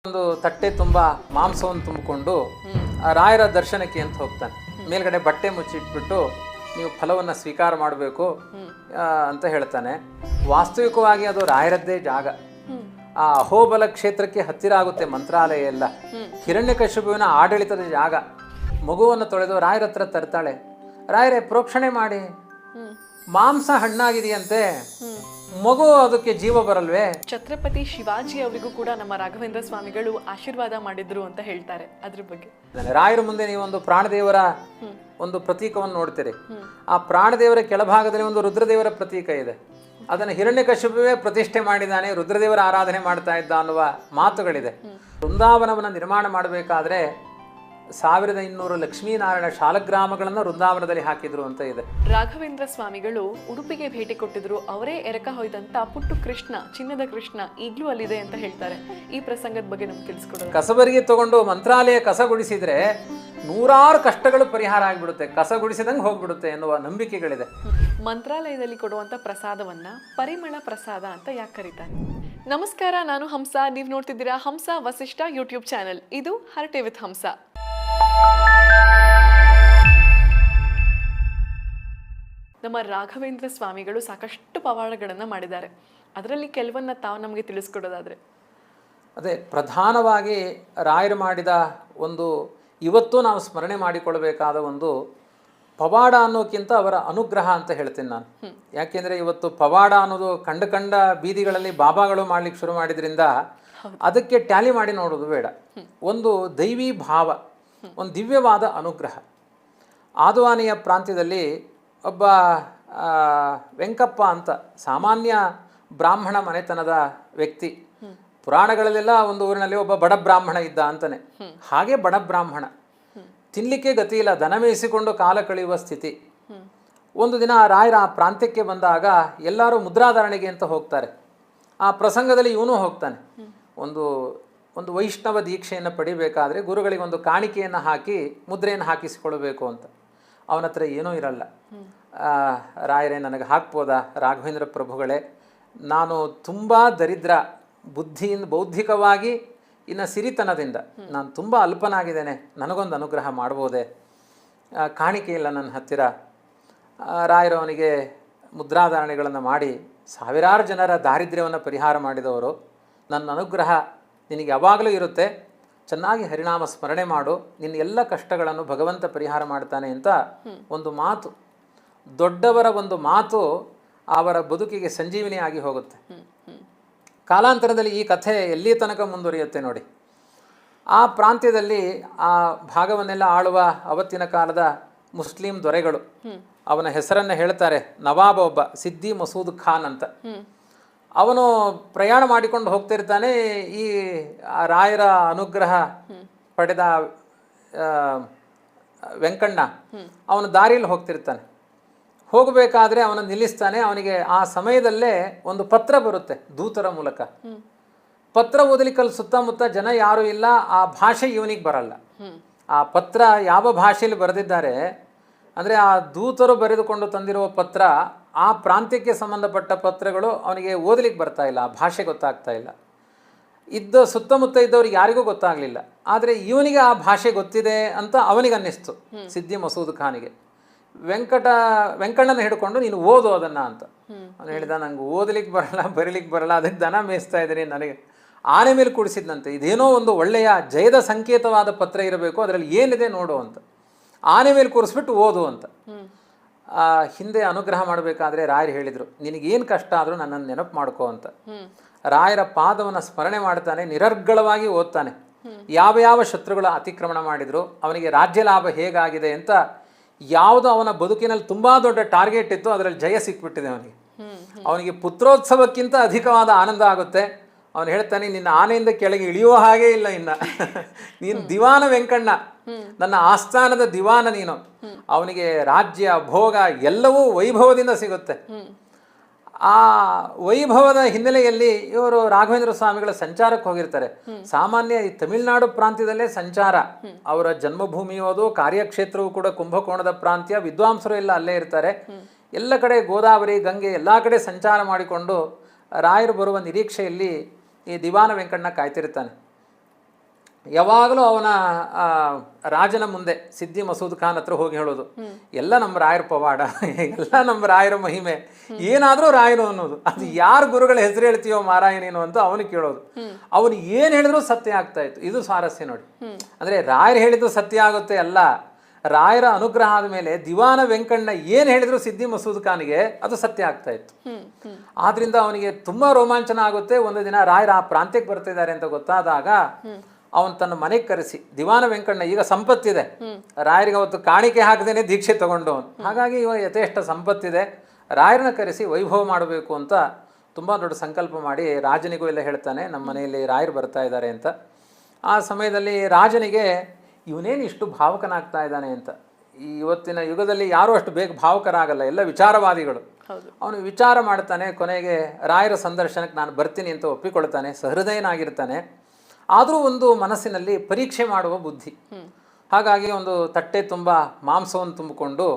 ಒಂದು ತಟ್ಟೆ ತುಂಬ ಮಾಂಸವನ್ನು ತುಂಬಿಕೊಂಡು ರಾಯರ ದರ್ಶನಕ್ಕೆ ಅಂತ ಹೋಗ್ತಾನೆ. ಮೇಲ್ಗಡೆ ಬಟ್ಟೆ ಮುಚ್ಚಿಟ್ಬಿಟ್ಟು ನೀವು ಫಲವನ್ನು ಸ್ವೀಕಾರ ಮಾಡಬೇಕು ಅಂತ ಹೇಳ್ತಾನೆ. ವಾಸ್ತವಿಕವಾಗಿ ಅದು ರಾಯರದ್ದೇ ಜಾಗ. ಆ ಅಹೋಬಲ ಕ್ಷೇತ್ರಕ್ಕೆ ಹತ್ತಿರ ಆಗುತ್ತೆ ಮಂತ್ರಾಲಯ ಎಲ್ಲ. ಹಿರಣ್ಯಕಶಿಪುವಿನ ಆಡಳಿತದ ಜಾಗ. ಮಗುವನ್ನು ತೊಳೆದು ರಾಯರ ಹತ್ರ ತರ್ತಾಳೆ. ರಾಯರೇ ಪ್ರೋಕ್ಷಣೆ ಮಾಡಿ, ಮಾಂಸ ಹಣ್ಣಾಗಿದೆಯಂತೆ, ಮಗು ಅದಕ್ಕೆ ಜೀವ ಬರಲ್ವೇ? ಛತ್ರಪತಿ ಶಿವಾಜಿ ಅವರಿಗೂ ಕೂಡ ನಮ್ಮ ರಾಘವೇಂದ್ರ ಸ್ವಾಮಿಗಳು ಆಶೀರ್ವಾದ ಮಾಡಿದ್ರು ಅಂತ ಹೇಳ್ತಾರೆ. ಅದ್ರ ಬಗ್ಗೆ ರಾಯರ ಮುಂದೆ ನೀವು ಒಂದು ಪ್ರಾಣದೇವರ ಒಂದು ಪ್ರತೀಕವನ್ನು ನೋಡ್ತೀರಿ. ಆ ಪ್ರಾಣದೇವರ ಕೆಳಭಾಗದಲ್ಲಿ ಒಂದು ರುದ್ರದೇವರ ಪ್ರತೀಕ ಇದೆ. ಅದನ್ನು ಹಿರಣ್ಯಕಶಿಪುವೇ ಪ್ರತಿಷ್ಠೆ ಮಾಡಿದ್ದಾನೆ, ರುದ್ರದೇವರ ಆರಾಧನೆ ಮಾಡ್ತಾ ಇದ್ದ ಅನ್ನುವ ಮಾತುಗಳಿದೆ. ವೃಂದಾವನವನ್ನು ನಿರ್ಮಾಣ ಮಾಡಬೇಕಾದ್ರೆ 1200 ಲಕ್ಷ್ಮೀನಾರಾಯಣ ಶಾಲಗ್ರಾಮಗಳನ್ನು ವೃಂದಾವನದಲ್ಲಿ ಹಾಕಿದ್ರು ಅಂತ ಇದೆ. ರಾಘವೇಂದ್ರ ಸ್ವಾಮಿಗಳು ಉಡುಪಿಗೆ ಭೇಟಿ ಕೊಟ್ಟಿದ್ರು. ಅವರೇ ಎರಕ ಹೊಯ್ದಂತ ಪುಟ್ಟು ಕೃಷ್ಣ, ಚಿನ್ನದ ಕೃಷ್ಣ ಈಗಲೂ ಅಲ್ಲಿದೆ ಅಂತ ಹೇಳ್ತಾರೆ. ಈ ಪ್ರಸಂಗದ ಬಗ್ಗೆ ನಮ್ಗೆ ತಿಳಿಸ್ಕೊಡೋದು. ಕಸಬರಿಗೆ ತಗೊಂಡು ಮಂತ್ರಾಲಯ ಕಸಗುಡಿಸಿದ್ರೆ ನೂರಾರು ಕಷ್ಟಗಳು ಪರಿಹಾರ ಆಗಿಬಿಡುತ್ತೆ, ಕಸಗುಡಿಸಿದಂಗೆ ಹೋಗ್ಬಿಡುತ್ತೆ ಎನ್ನುವ ನಂಬಿಕೆಗಳಿದೆ. ಮಂತ್ರಾಲಯದಲ್ಲಿ ಕೊಡುವಂತ ಪ್ರಸಾದವನ್ನ ಪರಿಮಳ ಪ್ರಸಾದ ಅಂತ ಯಾಕೆ ಕರೀತಾರೆ? ನಮಸ್ಕಾರ, ನಾನು ಹಂಸ. ನೀವು ನೋಡ್ತಿದ್ದೀರಾ ಹಂಸ ವಸಿಷ್ಠ ಯೂಟ್ಯೂಬ್ ಚಾನೆಲ್. ಇದು ಹರಟೆ ವಿತ್ ಹಂಸ. ನಮ್ಮ ರಾಘವೇಂದ್ರ ಸ್ವಾಮಿಗಳು ಸಾಕಷ್ಟು ಪವಾಡಗಳನ್ನು ಮಾಡಿದ್ದಾರೆ. ಅದರಲ್ಲಿ ಕೆಲವನ್ನ ತಾವು ನಮಗೆ ತಿಳಿಸ್ಕೊಡೋದಾದ್ರೆ? ಅದೇ ಪ್ರಧಾನವಾಗಿ ರಾಯರು ಮಾಡಿದ ಒಂದು ಇವತ್ತು ನಾವು ಸ್ಮರಣೆ ಮಾಡಿಕೊಳ್ಬೇಕಾದ ಒಂದು ಪವಾಡ ಅನ್ನೋಕ್ಕಿಂತ ಅವರ ಅನುಗ್ರಹ ಅಂತ ಹೇಳ್ತೀನಿ ನಾನು. ಯಾಕೆಂದರೆ ಇವತ್ತು ಪವಾಡ ಅನ್ನೋದು ಕಂಡ ಬೀದಿಗಳಲ್ಲಿ ಬಾಬಾಗಳು ಮಾಡ್ಲಿಕ್ಕೆ ಶುರು ಮಾಡಿದ್ರಿಂದ ಅದಕ್ಕೆ ಟ್ಯಾಲಿ ಮಾಡಿ ನೋಡೋದು ಬೇಡ. ಒಂದು ದೈವಿ ಭಾವ, ಒಂದು ದಿವ್ಯವಾದ ಅನುಗ್ರಹ. ಆದುವಾನಿಯ ಪ್ರಾಂತ್ಯದಲ್ಲಿ ಒಬ್ಬ ವೆಂಕಪ್ಪ ಅಂತ ಸಾಮಾನ್ಯ ಬ್ರಾಹ್ಮಣ ಮನೆತನದ ವ್ಯಕ್ತಿ. ಪುರಾಣಗಳಲ್ಲೆಲ್ಲ ಒಂದು ಊರಿನಲ್ಲಿ ಒಬ್ಬ ಬಡ ಬ್ರಾಹ್ಮಣ ಇದ್ದ ಅಂತಾನೆ. ಹಾಗೆ ಬಡ ಬ್ರಾಹ್ಮಣ, ತಿನ್ನಲಿಕ್ಕೆ ಗತಿ ಇಲ್ಲ, ದನ ಮೇಯಿಸಿಕೊಂಡು ಕಾಲ ಕಳೆಯುವ ಸ್ಥಿತಿ. ಒಂದು ದಿನ ರಾಯರ ಆ ಪ್ರಾಂತ್ಯಕ್ಕೆ ಬಂದಾಗ ಎಲ್ಲರೂ ಮುದ್ರಾಧಾರಣೆಗೆ ಅಂತ ಹೋಗ್ತಾರೆ. ಆ ಪ್ರಸಂಗದಲ್ಲಿ ಇವನು ಹೋಗ್ತಾನೆ. ಒಂದು ವೈಷ್ಣವ ದೀಕ್ಷೆಯನ್ನು ಪಡಿಬೇಕಾದ್ರೆ ಗುರುಗಳಿಗೆ ಒಂದು ಕಾಣಿಕೆಯನ್ನು ಹಾಕಿ ಮುದ್ರೆಯನ್ನು ಹಾಕಿಸಿಕೊಳ್ಬೇಕು ಅಂತ. ಅವನ ಹತ್ರ ಏನೂ ಇರಲ್ಲ. ರಾಯರೇ ನನಗೆ ಹಾಕ್ಬೋದಾ? ರಾಘವೇಂದ್ರ ಪ್ರಭುಗಳೇ, ನಾನು ತುಂಬ ದರಿದ್ರ, ಬೌದ್ಧಿಕವಾಗಿ ಇನ್ನು ಸಿರಿತನದಿಂದ ನಾನು ತುಂಬ ಅಲ್ಪನಾಗಿದ್ದೇನೆ, ನನಗೊಂದು ಅನುಗ್ರಹ ಮಾಡ್ಬೋದೆ? ಕಾಣಿಕೆ ಇಲ್ಲ ನನ್ನ ಹತ್ತಿರ. ರಾಯರು ಅವನಿಗೆ ಮುದ್ರಾಧಾರಣೆಗಳನ್ನು ಮಾಡಿ ಸಾವಿರಾರು ಜನರ ದಾರಿದ್ರ್ಯವನ್ನು ಪರಿಹಾರ ಮಾಡಿದವರು. ನನ್ನ ಅನುಗ್ರಹ ನಿನಗೆ ಯಾವಾಗಲೂ ಇರುತ್ತೆ, ಚೆನ್ನಾಗಿ ಹರಿನಾಮ ಸ್ಮರಣೆ ಮಾಡು, ನಿನ್ನ ಎಲ್ಲ ಕಷ್ಟಗಳನ್ನು ಭಗವಂತ ಪರಿಹಾರ ಮಾಡ್ತಾನೆ ಅಂತ ಒಂದು ಮಾತು. ದೊಡ್ಡವರ ಒಂದು ಮಾತು ಅವರ ಬದುಕಿಗೆ ಸಂಜೀವಿನಿ ಆಗಿ ಹೋಗುತ್ತೆ. ಕಾಲಾಂತರದಲ್ಲಿ ಈ ಕಥೆ ಎಲ್ಲಿ ತನಕ ಮುಂದುವರಿಯುತ್ತೆ ನೋಡಿ. ಆ ಪ್ರಾಂತ್ಯದಲ್ಲಿ ಆ ಭಾಗವನ್ನೆಲ್ಲ ಆಳುವ ಅವತ್ತಿನ ಕಾಲದ ಮುಸ್ಲಿಂ ದೊರೆಗಳು ಅವನ ಹೆಸರನ್ನು ಹೇಳ್ತಾರೆ. ನವಾಬ ಒಬ್ಬ ಸಿದ್ದಿ ಮಸೂದ್ ಖಾನ್ ಅಂತ. ಅವನು ಪ್ರಯಾಣ ಮಾಡಿಕೊಂಡು ಹೋಗ್ತಿರ್ತಾನೆ. ಈ ರಾಯರ ಅನುಗ್ರಹ ಪಡೆದ ವೆಂಕಣ್ಣ ಅವನ ದಾರಿಯಲ್ಲಿ ಹೋಗ್ತಿರ್ತಾನೆ. ಹೋಗಬೇಕಾದ್ರೆ ಅವನು ನಿಲ್ಲಿಸ್ತಾನೆ. ಅವನಿಗೆ ಆ ಸಮಯದಲ್ಲೇ ಒಂದು ಪತ್ರ ಬರುತ್ತೆ ದೂತರ ಮೂಲಕ. ಪತ್ರ ಓದಲಿಕ್ಕಲ್ಲಿ ಸುತ್ತಮುತ್ತ ಜನ ಯಾರೂ ಇಲ್ಲ, ಆ ಭಾಷೆ ಇವನಿಗೆ ಬರಲ್ಲ. ಆ ಪತ್ರ ಯಾವ ಭಾಷೆಯಲ್ಲಿ ಬರೆದಿದ್ದಾರೆ ಅಂದರೆ ಆ ದೂತರು ಬರೆದುಕೊಂಡು ತಂದಿರುವ ಪತ್ರ, ಆ ಪ್ರಾಂತ್ಯಕ್ಕೆ ಸಂಬಂಧಪಟ್ಟ ಪತ್ರಗಳು ಅವನಿಗೆ ಓದಲಿಕ್ಕೆ ಬರ್ತಾ ಇಲ್ಲ, ಆ ಭಾಷೆ ಗೊತ್ತಾಗ್ತಾ ಇಲ್ಲ. ಸುತ್ತಮುತ್ತ ಇದ್ದವ್ರಿಗೆ ಯಾರಿಗೂ ಗೊತ್ತಾಗಲಿಲ್ಲ. ಆದರೆ ಇವನಿಗೆ ಆ ಭಾಷೆ ಗೊತ್ತಿದೆ ಅಂತ ಅವನಿಗೆ ಅನ್ನಿಸ್ತು, ಸಿದ್ದಿ ಮಸೂದ್ ಖಾನಿಗೆ. ವೆಂಕಣ್ಣನ ಹಿಡ್ಕೊಂಡು ನೀನು ಓದು ಅದನ್ನು ಅಂತ ಅವನು ಹೇಳಿದ. ನಂಗೆ ಓದಲಿಕ್ಕೆ ಬರಲ್ಲ, ಬರೀಲಿಕ್ಕೆ ಬರಲ್ಲ, ಅದಕ್ಕೆ ದನ ಮೇಯಿಸ್ತಾ ಇದ್ದೀನಿ, ನನಗೆ ಆನೆ ಮೇಲೆ ಕೂಡಿಸಿದ್ನಂತೆ. ಇದೇನೋ ಒಂದು ಒಳ್ಳೆಯ ಜಯದ ಸಂಕೇತವಾದ ಪತ್ರ ಇರಬೇಕು, ಅದರಲ್ಲಿ ಏನಿದೆ ನೋಡು ಅಂತ. ಆನೆ ಮೇಲೆ ಕೂರಿಸ್ಬಿಟ್ಟು ಓದು ಅಂತ. ಹಿಂದೆ ಅನುಗ್ರಹ ಮಾಡಬೇಕಾದ್ರೆ ರಾಯರು ಹೇಳಿದರು, ನಿನಗೇನು ಕಷ್ಟ ಆದರೂ ನನ್ನನ್ನು ನೆನಪು ಮಾಡ್ಕೋ ಅಂತ. ರಾಯರ ಪಾದವನ್ನು ಸ್ಮರಣೆ ಮಾಡ್ತಾನೆ, ನಿರರ್ಗಳವಾಗಿ ಓದ್ತಾನೆ. ಯಾವ ಶತ್ರುಗಳ ಅತಿಕ್ರಮಣ ಮಾಡಿದ್ರು, ಅವನಿಗೆ ರಾಜ್ಯ ಲಾಭ ಹೇಗಾಗಿದೆ ಅಂತ, ಯಾವುದು ಅವನ ಬದುಕಿನಲ್ಲಿ ತುಂಬ ದೊಡ್ಡ ಟಾರ್ಗೆಟ್ ಇತ್ತು ಅದರಲ್ಲಿ ಜಯ ಸಿಕ್ಬಿಟ್ಟಿದೆ ಅವನಿಗೆ. ಅವನಿಗೆ ಪುತ್ರೋತ್ಸವಕ್ಕಿಂತ ಅಧಿಕವಾದ ಆನಂದ ಆಗುತ್ತೆ. ಅವನು ಹೇಳ್ತಾನೆ, ನಿನ್ನ ಆನೆಯಿಂದ ಕೆಳಗೆ ಇಳಿಯುವ ಹಾಗೆ ಇಲ್ಲ, ನೀನು ದಿವಾನ ವೆಂಕಣ್ಣ, ನನ್ನ ಆಸ್ಥಾನದ ದಿವಾನ ನೀನು. ಅವನಿಗೆ ರಾಜ್ಯ ಭೋಗ ಎಲ್ಲವೂ ವೈಭವದಿಂದ ಸಿಗುತ್ತೆ. ಆ ವೈಭವದ ಹಿನ್ನೆಲೆಯಲ್ಲಿ ಇವರು ರಾಘವೇಂದ್ರ ಸ್ವಾಮಿಗಳ ಸಂಚಾರಕ್ಕೆ ಹೋಗಿರ್ತಾರೆ. ಸಾಮಾನ್ಯ ಈ ತಮಿಳುನಾಡು ಪ್ರಾಂತ್ಯದಲ್ಲೇ ಸಂಚಾರ. ಅವರ ಜನ್ಮಭೂಮಿಯು ಅದು, ಕಾರ್ಯಕ್ಷೇತ್ರವೂ ಕೂಡ ಕುಂಭಕೋಣದ ಪ್ರಾಂತ್ಯ, ವಿದ್ವಾಂಸರು ಎಲ್ಲ ಅಲ್ಲೇ ಇರ್ತಾರೆ. ಎಲ್ಲ ಕಡೆ ಗೋದಾವರಿ ಗಂಗೆ ಎಲ್ಲ ಕಡೆ ಸಂಚಾರ ಮಾಡಿಕೊಂಡು ರಾಯರು ಬರುವ ನಿರೀಕ್ಷೆಯಲ್ಲಿ ಈ ದಿವಾನ ವೆಂಕಣ್ಣ ಕಾಯ್ತಿರ್ತಾನೆ. ಯಾವಾಗಲೂ ಅವನ ರಾಜನ ಮುಂದೆ ಸಿದ್ದಿ ಮಸೂದ್ ಖಾನ್ ಹತ್ರ ಹೋಗಿ ಹೇಳೋದು, ಎಲ್ಲ ನಮ್ಮ ರಾಯರ ಪವಾಡ, ಎಲ್ಲ ನಮ್ಮ ರಾಯರ ಮಹಿಮೆ, ಏನಾದರೂ ರಾಯರು ಅನ್ನೋದು. ಅದು ಯಾರು ಗುರುಗಳ ಹೆಸರು ಹೇಳ್ತೀಯೋ ಮಾರಾಯ ನೀನು ಅಂತ ಅವನು ಕೇಳೋದು. ಅವನು ಏನು ಹೇಳಿದ್ರು ಸತ್ಯ ಆಗ್ತಾ ಇತ್ತು. ಇದು ಸ್ವಾರಸ್ಯ ನೋಡಿ. ಅಂದರೆ ರಾಯರು ಹೇಳಿದ್ದು ಸತ್ಯ ಆಗುತ್ತೆ ಅಲ್ಲ, ರಾಯರ ಅನುಗ್ರಹ ಆದ ಮೇಲೆ ದಿವಾನ ವೆಂಕಣ್ಣ ಏನು ಹೇಳಿದ್ರು ಸಿದ್ದಿ ಮಸೂದ್ ಖಾನ್ಗೆ ಅದು ಸತ್ಯ ಆಗ್ತಾ ಇತ್ತು. ಆದ್ರಿಂದ ಅವನಿಗೆ ತುಂಬಾ ರೋಮಾಂಚನ ಆಗುತ್ತೆ. ಒಂದು ದಿನ ರಾಯರ ಆ ಪ್ರಾಂತ್ಯಕ್ಕೆ ಬರ್ತಿದ್ದಾರೆ ಅಂತ ಗೊತ್ತಾದಾಗ ಅವನು ತನ್ನ ಮನೆಗೆ ಕರೆಸಿ, ದಿವಾನ ವೆಂಕಣ್ಣ ಈಗ ಸಂಪತ್ತಿದೆ, ರಾಯರಿಗೆ ಅವತ್ತು ಕಾಣಿಕೆ ಹಾಕದೇನೆ ದೀಕ್ಷೆ ತಗೊಂಡವನು, ಹಾಗಾಗಿ ಇವಾಗ ಯಥೇಷ್ಟ ಸಂಪತ್ತಿದೆ, ರಾಯರನ್ನ ಕರೆಸಿ ವೈಭವ ಮಾಡಬೇಕು ಅಂತ ತುಂಬ ದೊಡ್ಡ ಸಂಕಲ್ಪ ಮಾಡಿ ರಾಜನಿಗೂ ಎಲ್ಲ ಹೇಳ್ತಾನೆ, ನಮ್ಮ ಮನೆಯಲ್ಲಿ ರಾಯರು ಬರ್ತಾ ಇದ್ದಾರೆ ಅಂತ. ಆ ಸಮಯದಲ್ಲಿ ರಾಜನಿಗೆ ಇವನೇನು ಇಷ್ಟು ಭಾವುಕನಾಗ್ತಾ ಇದ್ದಾನೆ ಅಂತ. ಈ ಇವತ್ತಿನ ಯುಗದಲ್ಲಿ ಯಾರೂ ಅಷ್ಟು ಬೇಗ ಭಾವುಕರಾಗಲ್ಲ, ಎಲ್ಲ ವಿಚಾರವಾದಿಗಳು. ಅವನು ವಿಚಾರ ಮಾಡ್ತಾನೆ, ಕೊನೆಗೆ ರಾಯರ ಸಂದರ್ಶನಕ್ಕೆ ನಾನು ಬರ್ತೀನಿ ಅಂತ ಒಪ್ಪಿಕೊಳ್ತಾನೆ, ಸಹೃದಯನಾಗಿರ್ತಾನೆ. ಆದರೂ ಒಂದು ಮನಸ್ಸಿನಲ್ಲಿ ಪರೀಕ್ಷೆ ಮಾಡುವ ಬುದ್ಧಿ. ಹಾಗಾಗಿ ಒಂದು ತಟ್ಟೆ ತುಂಬ ಮಾಂಸವನ್ನು ತುಂಬಿಕೊಂಡು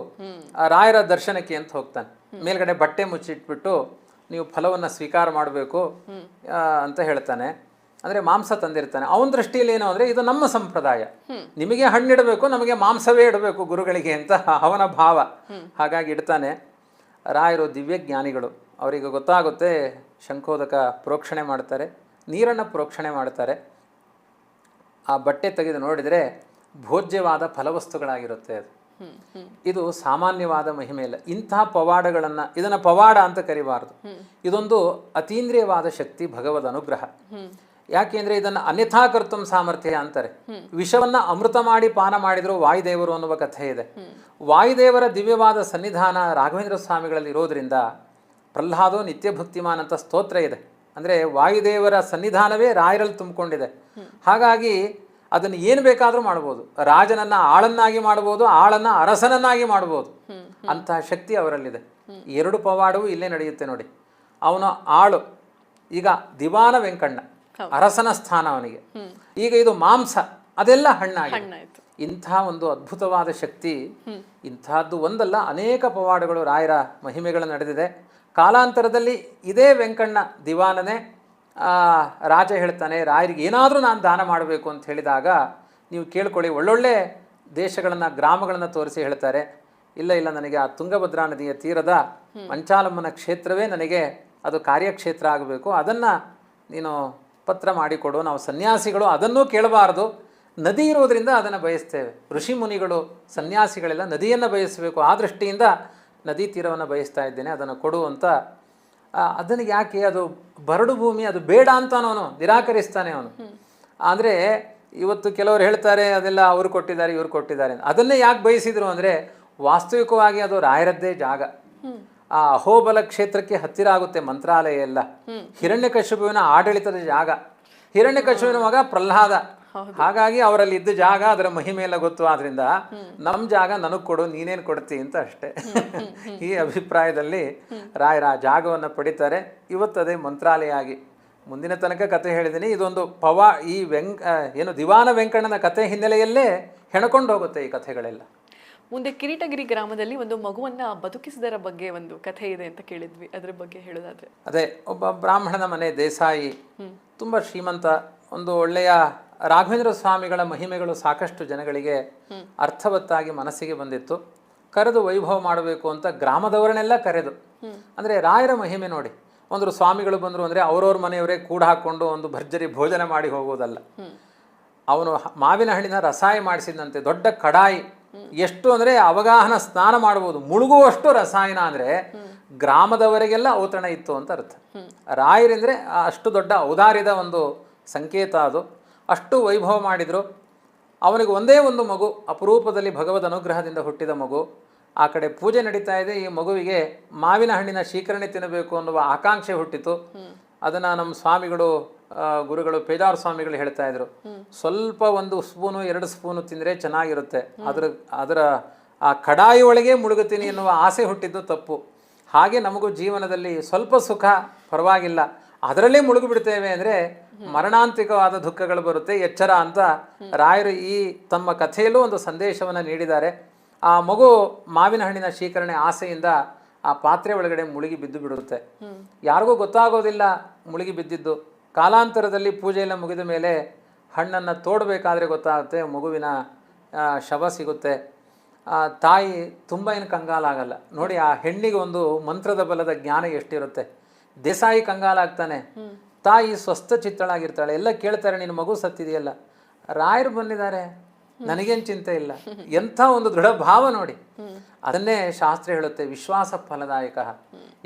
ರಾಯರ ದರ್ಶನಕ್ಕೆ ಅಂತ ಹೋಗ್ತಾನೆ. ಮೇಲ್ಗಡೆ ಬಟ್ಟೆ ಮುಚ್ಚಿಟ್ಬಿಟ್ಟು ನೀವು ಫಲವನ್ನು ಸ್ವೀಕಾರ ಮಾಡಬೇಕು ಅಂತ ಹೇಳ್ತಾನೆ. ಅಂದರೆ ಮಾಂಸ ತಂದಿರ್ತಾನೆ. ಅವನ ದೃಷ್ಟಿಯಲ್ಲಿ ಏನು ಅಂದರೆ ಇದು ನಮ್ಮ ಸಂಪ್ರದಾಯ, ನಿಮಗೆ ಹಣ್ಣಿಡಬೇಕು, ನಮಗೆ ಮಾಂಸವೇ ಇಡಬೇಕು ಗುರುಗಳಿಗೆ ಅಂತ ಅವನ ಭಾವ. ಹಾಗಾಗಿ ಇಡ್ತಾನೆ. ರಾಯರು ದಿವ್ಯ ಜ್ಞಾನಿಗಳು, ಅವರಿಗೆ ಗೊತ್ತಾಗುತ್ತೆ. ಶಂಖೋದಕ ಪ್ರೋಕ್ಷಣೆ ಮಾಡ್ತಾರೆ, ನೀರನ್ನು ಪ್ರೋಕ್ಷಣೆ ಮಾಡ್ತಾರೆ. ಆ ಬಟ್ಟೆ ತೆಗೆದು ನೋಡಿದರೆ ಭೋಜ್ಯವಾದ ಫಲವಸ್ತುಗಳಾಗಿರುತ್ತೆ ಅದು. ಇದು ಸಾಮಾನ್ಯವಾದ ಮಹಿಮೆ ಇಲ್ಲ. ಇಂತಹ ಪವಾಡಗಳನ್ನು, ಇದನ್ನು ಪವಾಡ ಅಂತ ಕರಿಬಾರದು. ಇದೊಂದು ಅತೀಂದ್ರಿಯವಾದ ಶಕ್ತಿ, ಭಗವದ್ ಅನುಗ್ರಹ. ಯಾಕೆಂದ್ರೆ ಇದನ್ನು ಅನ್ಯಥಾ ಕರ್ತುಂ ಸಾಮರ್ಥ್ಯ ಅಂತಾರೆ. ವಿಷವನ್ನ ಅಮೃತ ಮಾಡಿ ಪಾನ ಮಾಡಿದ್ರು ವಾಯುದೇವರು ಅನ್ನುವ ಕಥೆ ಇದೆ. ವಾಯುದೇವರ ದಿವ್ಯವಾದ ಸನ್ನಿಧಾನ ರಾಘವೇಂದ್ರ ಸ್ವಾಮಿಗಳಲ್ಲಿ ಇರೋದ್ರಿಂದ ಪ್ರಹ್ಲಾದೋ ನಿತ್ಯ ಭಕ್ತಿಮಾನ್ ಅಂತ ಸ್ತೋತ್ರ ಇದೆ. ಅಂದರೆ ವಾಯುದೇವರ ಸನ್ನಿಧಾನವೇ ರಾಯರಲ್ಲಿ ತುಂಬಿಕೊಂಡಿದೆ. ಹಾಗಾಗಿ ಅದನ್ನು ಏನು ಬೇಕಾದರೂ ಮಾಡ್ಬೋದು. ರಾಜನನ್ನ ಆಳನ್ನಾಗಿ ಮಾಡ್ಬೋದು, ಆಳನ್ನ ಅರಸನನ್ನಾಗಿ ಮಾಡ್ಬೋದು. ಅಂತಹ ಶಕ್ತಿ ಅವರಲ್ಲಿದೆ. ಎರಡು ಪವಾಡವೂ ಇಲ್ಲೇ ನಡೆಯುತ್ತೆ ನೋಡಿ. ಅವನ ಆಳು ಈಗ ದಿವಾನ ವೆಂಕಣ್ಣ, ಅರಸನ ಸ್ಥಾನ ಅವನಿಗೆ. ಈಗ ಇದು ಮಾಂಸ, ಅದೆಲ್ಲ ಹಣ್ಣಾಗಿ. ಇಂಥ ಒಂದು ಅದ್ಭುತವಾದ ಶಕ್ತಿ, ಇಂತಹದ್ದು ಒಂದಲ್ಲ ಅನೇಕ ಪವಾಡಗಳು ರಾಯರ ಮಹಿಮೆಗಳು ನಡೆದಿದೆ. ಕಾಲಾಂತರದಲ್ಲಿ ಇದೇ ವೆಂಕಣ್ಣ ದಿವಾನನೇ ರಾಜ ಹೇಳ್ತಾನೆ, ರಾಯರಿಗೆ ಏನಾದರೂ ನಾನು ದಾನ ಮಾಡಬೇಕು ಅಂತ ಹೇಳಿದಾಗ ನೀವು ಕೇಳ್ಕೊಳ್ಳಿ, ಒಳ್ಳೊಳ್ಳೆ ದೇಶಗಳನ್ನು ಗ್ರಾಮಗಳನ್ನು ತೋರಿಸಿ ಹೇಳ್ತಾರೆ, ಇಲ್ಲ ಇಲ್ಲ ನನಗೆ ಆ ತುಂಗಭದ್ರಾ ನದಿಯ ತೀರದ ಮಂಚಾಲಮ್ಮನ ಕ್ಷೇತ್ರವೇ ನನಗೆ ಅದು ಕಾರ್ಯಕ್ಷೇತ್ರ ಆಗಬೇಕು, ಅದನ್ನು ನೀನು ಪತ್ರ ಮಾಡಿಕೊಡು. ನಾವು ಸನ್ಯಾಸಿಗಳು ಅದನ್ನೂ ಕೇಳಬಾರ್ದು, ನದಿ ಇರೋದ್ರಿಂದ ಅದನ್ನು ಬಯಸ್ತೇವೆ. ಋಷಿ ಮುನಿಗಳು ಸನ್ಯಾಸಿಗಳೆಲ್ಲ ನದಿಯನ್ನು ಬಯಸಬೇಕು, ಆ ದೃಷ್ಟಿಯಿಂದ ನದಿ ತೀರವನ್ನು ಬಯಸ್ತಾ ಇದ್ದೇನೆ, ಅದನ್ನು ಕೊಡು ಅಂತ. ಅದನ್ನು ಯಾಕೆ, ಅದು ಬರಡು ಭೂಮಿ, ಅದು ಬೇಡ ಅಂತ ಅವನು ನಿರಾಕರಿಸ್ತಾನೆ ಅವನು. ಅಂದರೆ ಇವತ್ತು ಕೆಲವರು ಹೇಳ್ತಾರೆ ಅದೆಲ್ಲ ಅವರು ಕೊಟ್ಟಿದ್ದಾರೆ ಇವರು ಕೊಟ್ಟಿದ್ದಾರೆ ಅಂತ. ಅದನ್ನೇ ಯಾಕೆ ಬಯಸಿದ್ರು ಅಂದರೆ ವಾಸ್ತವಿಕವಾಗಿ ಅದು ರಾಯರದ್ದೇ ಜಾಗ. ಆ ಅಹೋಬಲ ಕ್ಷೇತ್ರಕ್ಕೆ ಹತ್ತಿರ ಆಗುತ್ತೆ ಮಂತ್ರಾಲಯ ಎಲ್ಲ. ಹಿರಣ್ಯಕಶಿಪುವಿನ ಆಡಳಿತದ ಜಾಗ, ಹಿರಣ್ಯಕಶಿಪುವಿನ ಮಗ ಪ್ರಹ್ಲಾದ. ಹಾಗಾಗಿ ಅವರಲ್ಲಿ ಇದ್ದ ಜಾಗ, ಅದರ ಮಹಿಮೆ ಎಲ್ಲ ಗೊತ್ತು. ಆದ್ರಿಂದ ನಮ್ಮ ಜಾಗ ನನಗೆ ಕೊಡು, ನೀನೇನು ಕೊಡ್ತಿ ಅಂತ ಅಷ್ಟೇ. ಈ ಅಭಿಪ್ರಾಯದಲ್ಲಿ ರಾಯರ ಜಾಗವನ್ನು ಪಡಿತಾರೆ. ಇವತ್ತದೇ ಮಂತ್ರಾಲಯ ಆಗಿ ಮುಂದಿನ ತನಕ ಕತೆ ಹೇಳಿದ್ದೀನಿ. ಇದೊಂದು ಈ ಏನು ದಿವಾನ ವೆಂಕಣ್ಣನ ಕತೆ ಹಿನ್ನೆಲೆಯಲ್ಲೇ ಹೆಣಕೊಂಡು ಹೋಗುತ್ತೆ ಈ ಕಥೆಗಳೆಲ್ಲ. ಮುಂದೆ ಕಿರೀಟಗಿರಿ ಗ್ರಾಮದಲ್ಲಿ ಒಂದು ಮಗುವನ್ನ ಬದುಕಿಸಿದರ ಬಗ್ಗೆ ಒಂದು ಕಥೆ ಇದೆ ಅಂತ ಕೇಳಿದ್ವಿ, ಅದ್ರ ಬಗ್ಗೆ ಹೇಳೋದಾದ್ರೆ? ಅದೇ, ಒಬ್ಬ ಬ್ರಾಹ್ಮಣನ ಮನೆ ದೇಸಾಯಿ, ತುಂಬಾ ಶ್ರೀಮಂತ. ಒಂದು ಒಳ್ಳೆಯ ರಾಘವೇಂದ್ರ ಸ್ವಾಮಿಗಳ ಮಹಿಮೆಗಳು ಸಾಕಷ್ಟು ಜನಗಳಿಗೆ ಅರ್ಥವತ್ತಾಗಿ ಮನಸ್ಸಿಗೆ ಬಂದಿತ್ತು. ಕರೆದು ವೈಭವ ಮಾಡಬೇಕು ಅಂತ ಗ್ರಾಮದವರನ್ನೆಲ್ಲ ಕರೆದು, ಅಂದರೆ ರಾಯರ ಮಹಿಮೆ ನೋಡಿ, ಒಂದು ಸ್ವಾಮಿಗಳು ಬಂದರು ಅಂದರೆ ಅವ್ರವ್ರ ಮನೆಯವರೇ ಕೂಡ ಹಾಕ್ಕೊಂಡು ಒಂದು ಭರ್ಜರಿ ಭೋಜನ ಮಾಡಿ ಹೋಗೋದಲ್ಲ. ಅವನು ಮಾವಿನ ಹಣ್ಣಿನ ರಸಾಯ ಮಾಡಿಸಿದಂತೆ ದೊಡ್ಡ ಕಡಾಯಿ, ಎಷ್ಟು ಅಂದರೆ ಅವಗಾಹನ ಸ್ನಾನ ಮಾಡ್ಬೋದು, ಮುಳುಗುವಷ್ಟು ರಸಾಯನ. ಅಂದರೆ ಗ್ರಾಮದವರಿಗೆಲ್ಲ ಔತಣ ಇತ್ತು ಅಂತ ಅರ್ಥ. ರಾಯರೆಂದರೆ ಅಷ್ಟು ದೊಡ್ಡ ಔದಾರ್ಯದ ಒಂದು ಸಂಕೇತ ಅದು. ಅಷ್ಟು ವೈಭವ ಮಾಡಿದರು. ಅವನಿಗೆ ಒಂದೇ ಒಂದು ಮಗು, ಅಪರೂಪದಲ್ಲಿ ಭಗವದ್ ಅನುಗ್ರಹದಿಂದ ಹುಟ್ಟಿದ ಮಗು. ಆ ಕಡೆ ಪೂಜೆ ನಡೀತಾ ಇದೆ, ಈ ಮಗುವಿಗೆ ಮಾವಿನ ಹಣ್ಣಿನ ಶೀಕರಣೆ ತಿನ್ನಬೇಕು ಅನ್ನುವ ಆಕಾಂಕ್ಷೆ ಹುಟ್ಟಿತು. ಅದನ್ನು ನಮ್ಮ ಸ್ವಾಮಿಗಳು, ಗುರುಗಳು ಪೇಜಾವರ ಸ್ವಾಮಿಗಳು ಹೇಳ್ತಾ ಇದ್ರು, ಸ್ವಲ್ಪ 1 ಸ್ಪೂನು 2 ಸ್ಪೂನು ತಿಂದರೆ ಚೆನ್ನಾಗಿರುತ್ತೆ, ಅದರ ಆ ಕಡಾಯಿ ಒಳಗೆ ಮುಳುಗುತ್ತೀನಿ ಎನ್ನುವ ಆಸೆ ಹುಟ್ಟಿದ್ದು ತಪ್ಪು. ಹಾಗೆ ನಮಗೂ ಜೀವನದಲ್ಲಿ ಸ್ವಲ್ಪ ಸುಖ ಪರವಾಗಿಲ್ಲ, ಅದರಲ್ಲೇ ಮುಳುಗು ಬಿಡ್ತೇವೆ ಅಂದರೆ ಮರಣಾಂತಿಕವಾದ ದುಃಖಗಳು ಬರುತ್ತೆ, ಎಚ್ಚರ ಅಂತ ರಾಯರು ಈ ತಮ್ಮ ಕಥೆಯಲ್ಲೂ ಒಂದು ಸಂದೇಶವನ್ನು ನೀಡಿದ್ದಾರೆ. ಆ ಮಗು ಮಾವಿನ ಹಣ್ಣಿನ ಶೀಕರಣೆ ಆಸೆಯಿಂದ ಆ ಪಾತ್ರೆ ಒಳಗಡೆ ಮುಳುಗಿ ಬಿದ್ದು ಬಿಡುತ್ತೆ. ಯಾರಿಗೂ ಗೊತ್ತಾಗೋದಿಲ್ಲ ಮುಳುಗಿ ಬಿದ್ದಿದ್ದು. ಕಾಲಾಂತರದಲ್ಲಿ ಪೂಜೆ ಎಲ್ಲ ಮುಗಿದ ಮೇಲೆ ಹಣ್ಣನ್ನು ತೋಡಬೇಕಾದ್ರೆ ಗೊತ್ತಾಗುತ್ತೆ ಮಗುವಿನ ಶವ ಸಿಗುತ್ತೆ. ತಾಯಿ ತುಂಬ ಏನು ಕಂಗಾಲಾಗಲ್ಲ ನೋಡಿ. ಆ ಹೆಣ್ಣಿಗೆ ಒಂದು ಮಂತ್ರದ ಬಲದ ಜ್ಞಾನ ಎಷ್ಟಿರುತ್ತೆ. ದೇಸಾಯಿ ಕಂಗಾಲಾಗ್ತಾನೆ, ತಾಯಿ ಸ್ವಸ್ಥ ಚಿತ್ತಳಾಗಿರ್ತಾಳೆ. ಎಲ್ಲ ಕೇಳ್ತಾರೆ, ನಿನ್ನ ಮಗು ಸತ್ತಿದೆಯಲ್ಲ, ರಾಯರು ಬಂದಿದ್ದಾರೆ, ನನಗೇನು ಚಿಂತೆ ಇಲ್ಲ. ಎಂಥ ಒಂದು ದೃಢ ಭಾವ ನೋಡಿ. ಅದನ್ನೇ ಶಾಸ್ತ್ರ ಹೇಳುತ್ತೆ, ವಿಶ್ವಾಸ ಫಲದಾಯಕ.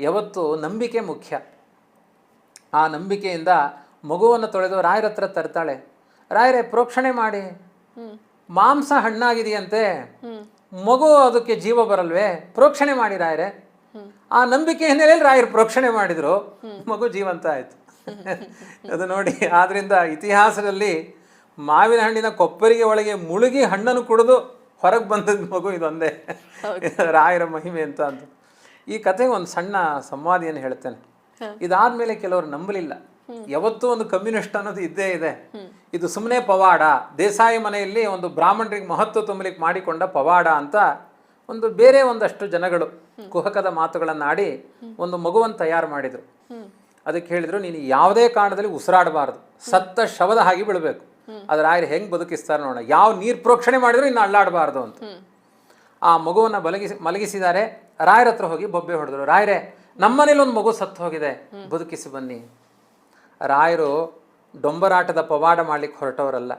ಯಾವತ್ತು ನಂಬಿಕೆ ಮುಖ್ಯ. ಆ ನಂಬಿಕೆಯಿಂದ ಮಗುವನ್ನು ತೊಳೆದು ರಾಯರ ಹತ್ರ ತರ್ತಾಳೆ. ರಾಯರೇ ಪ್ರೋಕ್ಷಣೆ ಮಾಡಿ, ಮಾಂಸ ಹಣ್ಣಾಗಿದೆಯಂತೆ, ಮಗು ಅದಕ್ಕೆ ಜೀವ ಬರಲ್ವೇ, ಪ್ರೋಕ್ಷಣೆ ಮಾಡಿ ರಾಯರೇ. ಆ ನಂಬಿಕೆ ಹಿನ್ನೆಲೆಯಲ್ಲಿ ರಾಯರು ಪ್ರೋಕ್ಷಣೆ ಮಾಡಿದ್ರು, ಮಗು ಜೀವಂತ ಆಯಿತು. ಅದು ನೋಡಿ. ಆದ್ದರಿಂದ ಇತಿಹಾಸದಲ್ಲಿ ಮಾವಿನ ಹಣ್ಣಿನ ಕೊಪ್ಪರಿಗೆ ಒಳಗೆ ಮುಳುಗಿ ಹಣ್ಣನ್ನು ಕುಡಿದು ಹೊರಗೆ ಬಂದದ ಮಗು ಇದೊಂದೇ ರಾಯರ ಮಹಿಮೆ ಅಂತ. ಈ ಕಥೆಗೆ ಒಂದು ಸಣ್ಣ ಸಂವಾದಿಯನ್ನು ಹೇಳ್ತೇನೆ. ಇದಾದ್ಮೇಲೆ ಕೆಲವರು ನಂಬಲಿಲ್ಲ. ಯಾವತ್ತೂ ಒಂದು ಕಮ್ಯುನಿಸ್ಟ್ ಅನ್ನೋದು ಇದ್ದೇ ಇದೆ. ಇದು ಸುಮ್ಮನೆ ಪವಾಡ, ದೇಸಾಯಿ ಮನೆಯಲ್ಲಿ ಒಂದು ಬ್ರಾಹ್ಮಣರಿಗೆ ಮಹತ್ವ ತುಂಬಲಿಕ್ಕೆ ಮಾಡಿಕೊಂಡ ಪವಾಡ ಅಂತ ಒಂದು ಬೇರೆ ಒಂದಷ್ಟು ಜನಗಳು ಕುಹಕದ ಮಾತುಗಳನ್ನಾಡಿ ಒಂದು ಮಗುವನ್ನು ತಯಾರು ಮಾಡಿದರು. ಅದಕ್ಕೆ ಹೇಳಿದರು, ನೀನು ಯಾವುದೇ ಕಾರಣದಲ್ಲಿ ಉಸಿರಾಡಬಾರ್ದು, ಸತ್ತ ಶವದ ಹಾಗೆ ಬೀಳಬೇಕು. ಅದು ರಾಯರು ಹೆಂಗೆ ಬದುಕಿಸ್ತಾರೆ ನೋಡೋಣ. ಯಾವ ನೀರು ಪ್ರೋಕ್ಷಣೆ ಮಾಡಿದ್ರು ಇನ್ನು ಅಳ್ಳಾಡಬಾರ್ದು ಅಂತ. ಆ ಮಗುವನ್ನು ಮಲಗಿಸಿದ್ದಾರೆ. ರಾಯರ ಹತ್ರ ಹೋಗಿ ಬೊಬ್ಬೆ ಹೊಡೆದ್ರು, ರಾಯರೇ ನಮ್ಮನೇಲಿ ಒಂದು ಮಗು ಸತ್ತು ಹೋಗಿದೆ, ಬದುಕಿಸಿ ಬನ್ನಿ. ರಾಯರು ಡೊಂಬರಾಟದ ಪವಾಡ ಮಾಡ್ಲಿಕ್ಕೆ ಹೊರಟವರಲ್ಲ,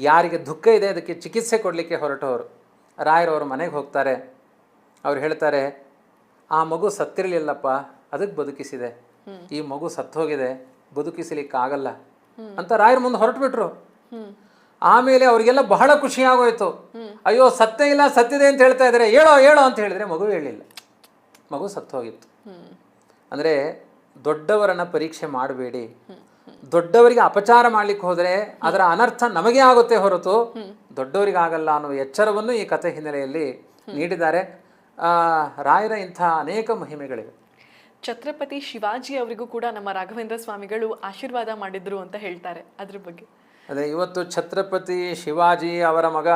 ಯಾರಿಗೆ ದುಃಖ ಇದೆ ಅದಕ್ಕೆ ಚಿಕಿತ್ಸೆ ಕೊಡಲಿಕ್ಕೆ ಹೊರಟವರು. ರಾಯರು ಅವ್ರ ಮನೆಗೆ ಹೋಗ್ತಾರೆ. ಅವ್ರು ಹೇಳ್ತಾರೆ, ಆ ಮಗು ಸತ್ತಿರಲಿಲ್ಲಪ್ಪ, ಅದಕ್ಕೆ ಬದುಕಿಸಿದೆ. ಈ ಮಗು ಸತ್ತೋಗಿದೆ, ಬದುಕಿಸಲಿಕ್ಕಾಗಲ್ಲ ಅಂತ ರಾಯರ ಮುಂದೆ ಹೊರಟು ಬಿಟ್ರು. ಆಮೇಲೆ ಅವ್ರಿಗೆಲ್ಲ ಬಹಳ ಖುಷಿ ಆಗೋಯ್ತು. ಅಯ್ಯೋ ಸತ್ತೇ ಇಲ್ಲ, ಸತ್ತಿದೆ ಅಂತ ಹೇಳ್ತಾ ಇದ್ದಾರೆ, ಹೇಳೋ ಹೇಳೋ ಅಂತ ಹೇಳಿದ್ರೆ ಮಗು ಹೇಳಿಲ್ಲ, ಮಗು ಸತ್ತೋಗಿತ್ತು. ಅಂದರೆ ದೊಡ್ಡವರನ್ನ ಪರೀಕ್ಷೆ ಮಾಡಬೇಡಿ. ದೊಡ್ಡವರಿಗೆ ಅಪಚಾರ ಮಾಡ್ಲಿಕ್ಕೆ ಹೋದರೆ ಅದರ ಅನರ್ಥ ನಮಗೆ ಆಗುತ್ತೆ ಹೊರತು ದೊಡ್ಡವರಿಗೆ ಆಗಲ್ಲ ಅನ್ನೋ ಎಚ್ಚರವನ್ನು ಈ ಕಥೆ ಹಿನ್ನೆಲೆಯಲ್ಲಿ ನೀಡಿದ್ದಾರೆ. ರಾಯರ ಇಂಥ ಅನೇಕ ಮಹಿಮೆಗಳಿವೆ. ಛತ್ರಪತಿ ಶಿವಾಜಿ ಅವರಿಗೂ ಕೂಡ ನಮ್ಮ ರಾಘವೇಂದ್ರ ಸ್ವಾಮಿಗಳು ಆಶೀರ್ವಾದ ಮಾಡಿದ್ರು ಅಂತ ಹೇಳ್ತಾರೆ, ಅದ್ರ ಬಗ್ಗೆ? ಅದೇ, ಇವತ್ತು ಛತ್ರಪತಿ ಶಿವಾಜಿ ಅವರ ಮಗ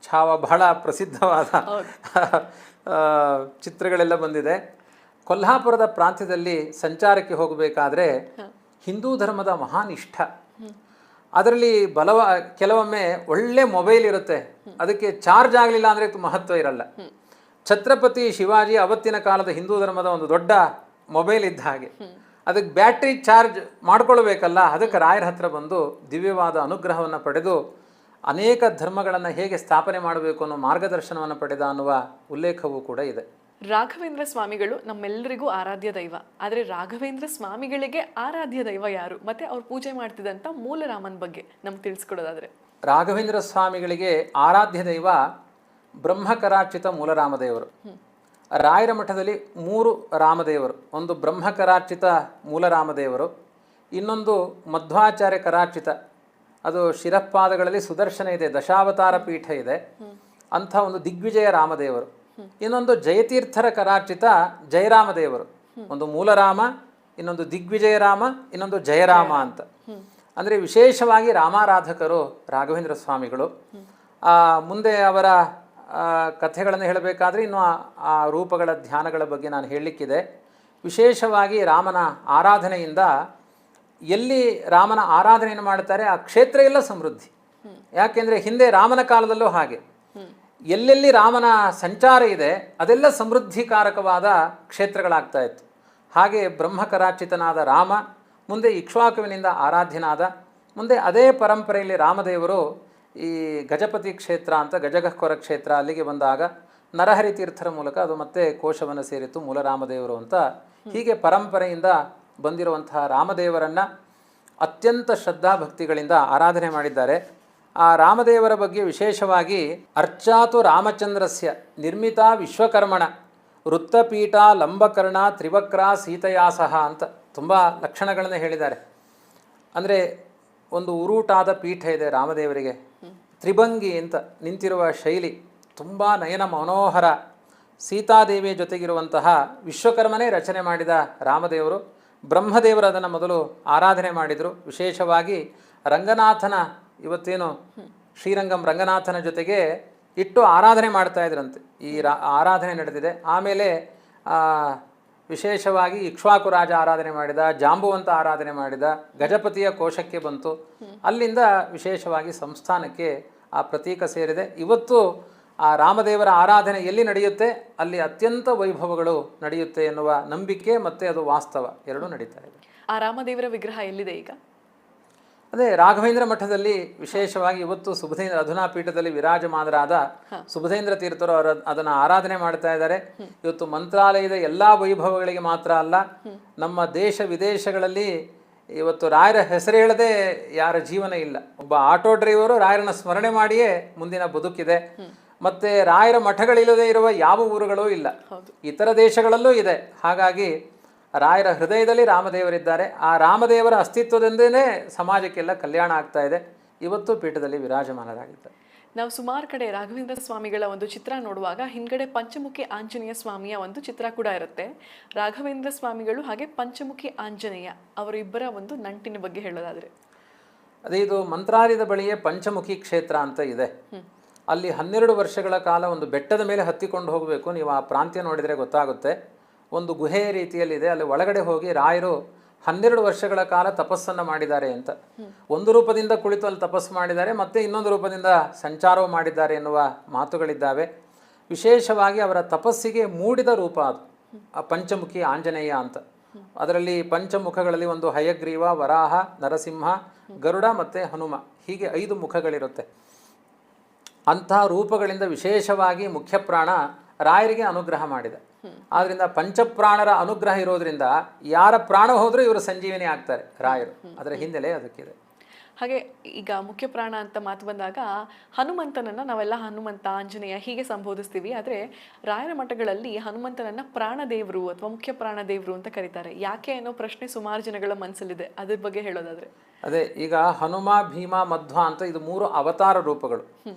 ಛಾವ ಬಹಳ ಪ್ರಸಿದ್ಧವಾದ ಚಿತ್ರಗಳೆಲ್ಲ ಬಂದಿದೆ. ಕೊಲ್ಹಾಪುರದ ಪ್ರಾಂತ್ಯದಲ್ಲಿ ಸಂಚಾರಕ್ಕೆ ಹೋಗಬೇಕಾದ್ರೆ ಹಿಂದೂ ಧರ್ಮದ ಮಹಾನಿಷ್ಠ, ಅದರಲ್ಲಿ ಕೆಲವೊಮ್ಮೆ ಒಳ್ಳೆ ಮೊಬೈಲ್ ಇರುತ್ತೆ, ಅದಕ್ಕೆ ಚಾರ್ಜ್ ಆಗಲಿಲ್ಲ ಅಂದರೆ ಮಹತ್ವ ಇರಲ್ಲ. ಛತ್ರಪತಿ ಶಿವಾಜಿ ಅವತ್ತಿನ ಕಾಲದ ಹಿಂದೂ ಧರ್ಮದ ಒಂದು ದೊಡ್ಡ ಮೊಬೈಲ್ ಇದ್ದ ಹಾಗೆ. ಅದಕ್ಕೆ ಬ್ಯಾಟ್ರಿ ಚಾರ್ಜ್ ಮಾಡ್ಕೊಳ್ಬೇಕಲ್ಲ, ಅದಕ್ಕೆ ರಾಯರ ಹತ್ರ ಬಂದು ದಿವ್ಯವಾದ ಅನುಗ್ರಹವನ್ನು ಪಡೆದು ಅನೇಕ ಧರ್ಮಗಳನ್ನು ಹೇಗೆ ಸ್ಥಾಪನೆ ಮಾಡಬೇಕು ಅನ್ನೋ ಮಾರ್ಗದರ್ಶನವನ್ನು ಪಡೆದ ಅನ್ನುವ ಉಲ್ಲೇಖವೂ ಕೂಡ ಇದೆ. ರಾಘವೇಂದ್ರ ಸ್ವಾಮಿಗಳು ನಮ್ಮೆಲ್ಲರಿಗೂ ಆರಾಧ್ಯ ದೈವ. ಆದರೆ ರಾಘವೇಂದ್ರ ಸ್ವಾಮಿಗಳಿಗೆ ಆರಾಧ್ಯ ದೈವ ಯಾರು, ಮತ್ತೆ ಅವ್ರು ಪೂಜೆ ಮಾಡ್ತಿದ್ದಂಥ ಮೂಲರಾಮನ ಬಗ್ಗೆ ನಮ್ಗೆ ತಿಳಿಸ್ಕೊಡೋದಾದ್ರೆ? ರಾಘವೇಂದ್ರ ಸ್ವಾಮಿಗಳಿಗೆ ಆರಾಧ್ಯ ದೈವ ಬ್ರಹ್ಮಕರಾರ್ಚಿತ ಮೂಲರಾಮದೇವರು. ರಾಯರ ಮಠದಲ್ಲಿ 3 ರಾಮದೇವರು. ಒಂದು ಬ್ರಹ್ಮಕರಾರ್ಚಿತ ಮೂಲರಾಮದೇವರು, ಇನ್ನೊಂದು ಮಧ್ವಾಚಾರ್ಯ ಕರಾರ್ಚಿತ, ಅದು ಶಿರಪಾದಗಳಲ್ಲಿ ಸುದರ್ಶನ ಇದೆ, ದಶಾವತಾರ ಪೀಠ ಇದೆ, ಅಂಥ ಒಂದು ದಿಗ್ವಿಜಯ ರಾಮದೇವರು. ಇನ್ನೊಂದು ಜಯತೀರ್ಥರ ಕರಾರ್ಚಿತ ಜಯರಾಮದೇವರು. ಒಂದು ಮೂಲರಾಮ, ಇನ್ನೊಂದು ದಿಗ್ವಿಜಯ ರಾಮ, ಇನ್ನೊಂದು ಜಯರಾಮ ಅಂತ. ಅಂದರೆ ವಿಶೇಷವಾಗಿ ರಾಮಾರಾಧಕರು ರಾಘವೇಂದ್ರ ಸ್ವಾಮಿಗಳು. ಮುಂದೆ ಅವರ ಕಥೆಗಳನ್ನು ಹೇಳಬೇಕಾದ್ರೆ ಇನ್ನು ಆ ರೂಪಗಳ ಧ್ಯಾನಗಳ ಬಗ್ಗೆ ನಾನು ಹೇಳಲಿಕ್ಕಿದೆ. ವಿಶೇಷವಾಗಿ ರಾಮನ ಆರಾಧನೆಯಿಂದ ಎಲ್ಲಿ ರಾಮನ ಆರಾಧನೆಯನ್ನು ಮಾಡ್ತಾರೆ ಆ ಕ್ಷೇತ್ರ ಎಲ್ಲ ಸಮೃದ್ಧಿ. ಯಾಕೆಂದರೆ ಹಿಂದೆ ರಾಮನ ಕಾಲದಲ್ಲೂ ಹಾಗೆ ಎಲ್ಲೆಲ್ಲಿ ರಾಮನ ಸಂಚಾರ ಇದೆ ಅದೆಲ್ಲ ಸಮೃದ್ಧಿಕಾರಕವಾದ ಕ್ಷೇತ್ರಗಳಾಗ್ತಾ ಇತ್ತು. ಹಾಗೆ ಬ್ರಹ್ಮಕರಾರ್ಚಿತನಾದ ರಾಮ ಮುಂದೆ ಇಕ್ಷ್ವಾಕುವಿನಿಂದ ಆರಾಧ್ಯನಾದ, ಮುಂದೆ ಅದೇ ಪರಂಪರೆಯಲ್ಲಿ ರಾಮದೇವರು ಈ ಗಜಪತಿ ಕ್ಷೇತ್ರ ಅಂತ ಗಜಗಹ್ವರ ಕ್ಷೇತ್ರ ಅಲ್ಲಿಗೆ ಬಂದಾಗ ನರಹರಿ ತೀರ್ಥರ ಮೂಲಕ ಅದು ಮತ್ತೆ ಕೋಶವನ್ನು ಸೇರಿತ್ತು ಮೂಲರಾಮದೇವರು ಅಂತ. ಹೀಗೆ ಪರಂಪರೆಯಿಂದ ಬಂದಿರುವಂತಹ ರಾಮದೇವರನ್ನು ಅತ್ಯಂತ ಶ್ರದ್ಧಾಭಕ್ತಿಗಳಿಂದ ಆರಾಧನೆ ಮಾಡಿದ್ದಾರೆ. ಆ ರಾಮದೇವರ ಬಗ್ಗೆ ವಿಶೇಷವಾಗಿ ಅರ್ಚಾತು ರಾಮಚಂದ್ರಸ್ಯ ನಿರ್ಮಿತ ವಿಶ್ವಕರ್ಮಣ ವೃತ್ತಪೀಠ ಲಂಬಕರ್ಣ ತ್ರಿವಕ್ರ ಸೀತಯಾಸಹ ಅಂತ ತುಂಬ ಲಕ್ಷಣಗಳನ್ನು ಹೇಳಿದ್ದಾರೆ. ಅಂದರೆ ಒಂದು ಉರುಟಾದ ಪೀಠ ಇದೆ ರಾಮದೇವರಿಗೆ, ತ್ರಿಭಂಗಿ ಅಂತ ನಿಂತಿರುವ ಶೈಲಿ ತುಂಬ ನಯನ ಮನೋಹರ. ಸೀತಾದೇವಿಯ ಜೊತೆಗಿರುವಂತಹ ವಿಶ್ವಕರ್ಮನೇ ರಚನೆ ಮಾಡಿದ ರಾಮದೇವರು. ಬ್ರಹ್ಮದೇವರು ಅದನ್ನು ಮೊದಲು ಆರಾಧನೆ ಮಾಡಿದರು. ವಿಶೇಷವಾಗಿ ರಂಗನಾಥನ, ಇವತ್ತೇನು ಶ್ರೀರಂಗಂ ರಂಗನಾಥನ ಜೊತೆಗೆ ಇಟ್ಟು ಆರಾಧನೆ ಮಾಡ್ತಾ ಇದ್ರಂತೆ. ಈ ಆರಾಧನೆ ನಡೆದಿದೆ. ಆಮೇಲೆ ವಿಶೇಷವಾಗಿ ಇಕ್ಷ್ವಾಕು ರಾಜ ಆರಾಧನೆ ಮಾಡಿದ, ಜಾಂಬುವಂತ ಆರಾಧನೆ ಮಾಡಿದ, ಗಜಪತಿಯ ಕೋಶಕ್ಕೆ ಬಂತು. ಅಲ್ಲಿಂದ ವಿಶೇಷವಾಗಿ ಸಂಸ್ಥಾನಕ್ಕೆ ಆ ಪ್ರತೀಕ ಸೇರಿದೆ. ಇವತ್ತು ಆ ರಾಮದೇವರ ಆರಾಧನೆ ಎಲ್ಲಿ ನಡೆಯುತ್ತೆ ಅಲ್ಲಿ ಅತ್ಯಂತ ವೈಭವಗಳು ನಡೆಯುತ್ತೆ ಎನ್ನುವ ನಂಬಿಕೆ ಮತ್ತು ಅದು ವಾಸ್ತವ ಎರಡೂ ನಡೀತಾ ಇದೆ. ಆ ರಾಮದೇವರ ವಿಗ್ರಹ ಎಲ್ಲಿದೆ ಈಗ? ಅದೇ ರಾಘವೇಂದ್ರ ಮಠದಲ್ಲಿ ವಿಶೇಷವಾಗಿ ಇವತ್ತು ಸುಬುಧೇಂದ್ರ ಅಧುನಾ ಪೀಠದಲ್ಲಿ ವಿರಾಜಮಾನರಾದ ಸುಬುಧೇಂದ್ರ ತೀರ್ಥರು ಅದನ್ನು ಆರಾಧನೆ ಮಾಡ್ತಾ ಇದ್ದಾರೆ. ಇವತ್ತು ಮಂತ್ರಾಲಯದ ಎಲ್ಲ ವೈಭವಗಳಿಗೆ ಮಾತ್ರ ಅಲ್ಲ, ನಮ್ಮ ದೇಶ ವಿದೇಶಗಳಲ್ಲಿ ಇವತ್ತು ರಾಯರ ಹೆಸರು ಹೇಳದೆ ಯಾರ ಜೀವನ ಇಲ್ಲ. ಒಬ್ಬ ಆಟೋ ಡ್ರೈವರು ರಾಯರನ್ನ ಸ್ಮರಣೆ ಮಾಡಿಯೇ ಮುಂದಿನ ಬದುಕಿದೆ. ಮತ್ತೆ ರಾಯರ ಮಠಗಳಿಲ್ಲದೆ ಇರುವ ಯಾವ ಊರುಗಳೂ ಇಲ್ಲ, ಇತರ ದೇಶಗಳಲ್ಲೂ ಇದೆ. ಹಾಗಾಗಿ ರಾಯರ ಹೃದಯದಲ್ಲಿ ರಾಮದೇವರಿದ್ದಾರೆ. ಆ ರಾಮದೇವರ ಅಸ್ತಿತ್ವದಿಂದಲೇ ಸಮಾಜಕ್ಕೆಲ್ಲ ಕಲ್ಯಾಣ ಆಗ್ತಾ ಇದೆ. ಇವತ್ತು ಪೀಠದಲ್ಲಿ ವಿರಾಜಮಾನರಾಗಿದ್ದಾರೆ. ನಾವು ಸುಮಾರು ಕಡೆ ರಾಘವೇಂದ್ರ ಸ್ವಾಮಿಗಳ ಒಂದು ಚಿತ್ರ ನೋಡುವಾಗ ಹಿಂದ್ಗಡೆ ಪಂಚಮುಖಿ ಆಂಜನೇಯ ಸ್ವಾಮಿಯ ಒಂದು ಚಿತ್ರ ಕೂಡ ಇರುತ್ತೆ. ರಾಘವೇಂದ್ರ ಸ್ವಾಮಿಗಳು ಹಾಗೆ ಪಂಚಮುಖಿ ಆಂಜನೇಯ ಅವರಿಬ್ಬರ ಒಂದು ನಂಟಿನ ಬಗ್ಗೆ ಹೇಳೋದಾದ್ರೆ, ಅದೇ ಇದು ಮಂತ್ರಾಲಯದ ಬಳಿಯೇ ಪಂಚಮುಖಿ ಕ್ಷೇತ್ರ ಅಂತ ಇದೆ. ಅಲ್ಲಿ 12 ವರ್ಷಗಳ ಕಾಲ ಒಂದು ಬೆಟ್ಟದ ಮೇಲೆ ಹತ್ತಿಕೊಂಡು ಹೋಗಬೇಕು. ನೀವು ಆ ಪ್ರಾಂತ್ಯ ನೋಡಿದರೆ ಗೊತ್ತಾಗುತ್ತೆ. ಒಂದು ಗುಹೆಯ ರೀತಿಯಲ್ಲಿದೆ. ಅಲ್ಲಿ ಒಳಗಡೆ ಹೋಗಿ ರಾಯರು 12 ವರ್ಷಗಳ ಕಾಲ ತಪಸ್ಸನ್ನು ಮಾಡಿದ್ದಾರೆ ಅಂತ. ಒಂದು ರೂಪದಿಂದ ಕುಳಿತು ಅಲ್ಲಿ ತಪಸ್ಸು ಮಾಡಿದ್ದಾರೆ, ಮತ್ತೆ ಇನ್ನೊಂದು ರೂಪದಿಂದ ಸಂಚಾರವು ಮಾಡಿದ್ದಾರೆ ಎನ್ನುವ ಮಾತುಗಳಿದ್ದಾವೆ. ವಿಶೇಷವಾಗಿ ಅವರ ತಪಸ್ಸಿಗೆ ಮೂಡಿದ ರೂಪ ಅದು ಆ ಪಂಚಮುಖಿ ಆಂಜನೇಯ ಅಂತ. ಅದರಲ್ಲಿ ಪಂಚಮುಖಗಳಲ್ಲಿ ಒಂದು ಹಯಗ್ರೀವ, ವರಾಹ, ನರಸಿಂಹ, ಗರುಡ ಮತ್ತು ಹನುಮ, ಹೀಗೆ 5 ಮುಖಗಳಿರುತ್ತೆ. ಅಂತಹ ರೂಪಗಳಿಂದ ವಿಶೇಷವಾಗಿ ಮುಖ್ಯ ಪ್ರಾಣ ರಾಯರಿಗೆ ಅನುಗ್ರಹ ಮಾಡಿದೆ. ಆದ್ರಿಂದ ಪಂಚಪ್ರಾಣರ ಅನುಗ್ರಹ ಇರೋದ್ರಿಂದ ಯಾರ ಪ್ರಾಣ ಹೋದರೂ ಇವರು ಸಂಜೀವಿನಿ ಆಗ್ತಾರೆ ರಾಯರು. ಅದರ ಹಿನ್ನೆಲೆ ಅದಕ್ಕಿದೆ. ಹಾಗೆ ಈಗ ಮುಖ್ಯ ಪ್ರಾಣ ಅಂತ ಮಾತು ಬಂದಾಗ ಹನುಮಂತನನ್ನ ನಾವೆಲ್ಲ ಹನುಮಂತ, ಆಂಜನೇಯ ಹೀಗೆ ಸಂಬೋಧಿಸ್ತೀವಿ. ಆದರೆ ರಾಯರ ಮಠಗಳಲ್ಲಿ ಹನುಮಂತನನ್ನ ಪ್ರಾಣದೇವರು ಅಥವಾ ಮುಖ್ಯ ಪ್ರಾಣದೇವರು ಅಂತ ಕರೀತಾರೆ. ಯಾಕೆ ಅನ್ನೋ ಪ್ರಶ್ನೆ ಸುಮಾರು ಜನಗಳ ಮನಸ್ಸಲ್ಲಿದೆ. ಅದ್ರ ಬಗ್ಗೆ ಹೇಳೋದಾದ್ರೆ, ಅದೇ ಈಗ ಹನುಮ, ಭೀಮ, ಮಧ್ವ ಅಂತ ಇದು 3 ಅವತಾರ ರೂಪಗಳು.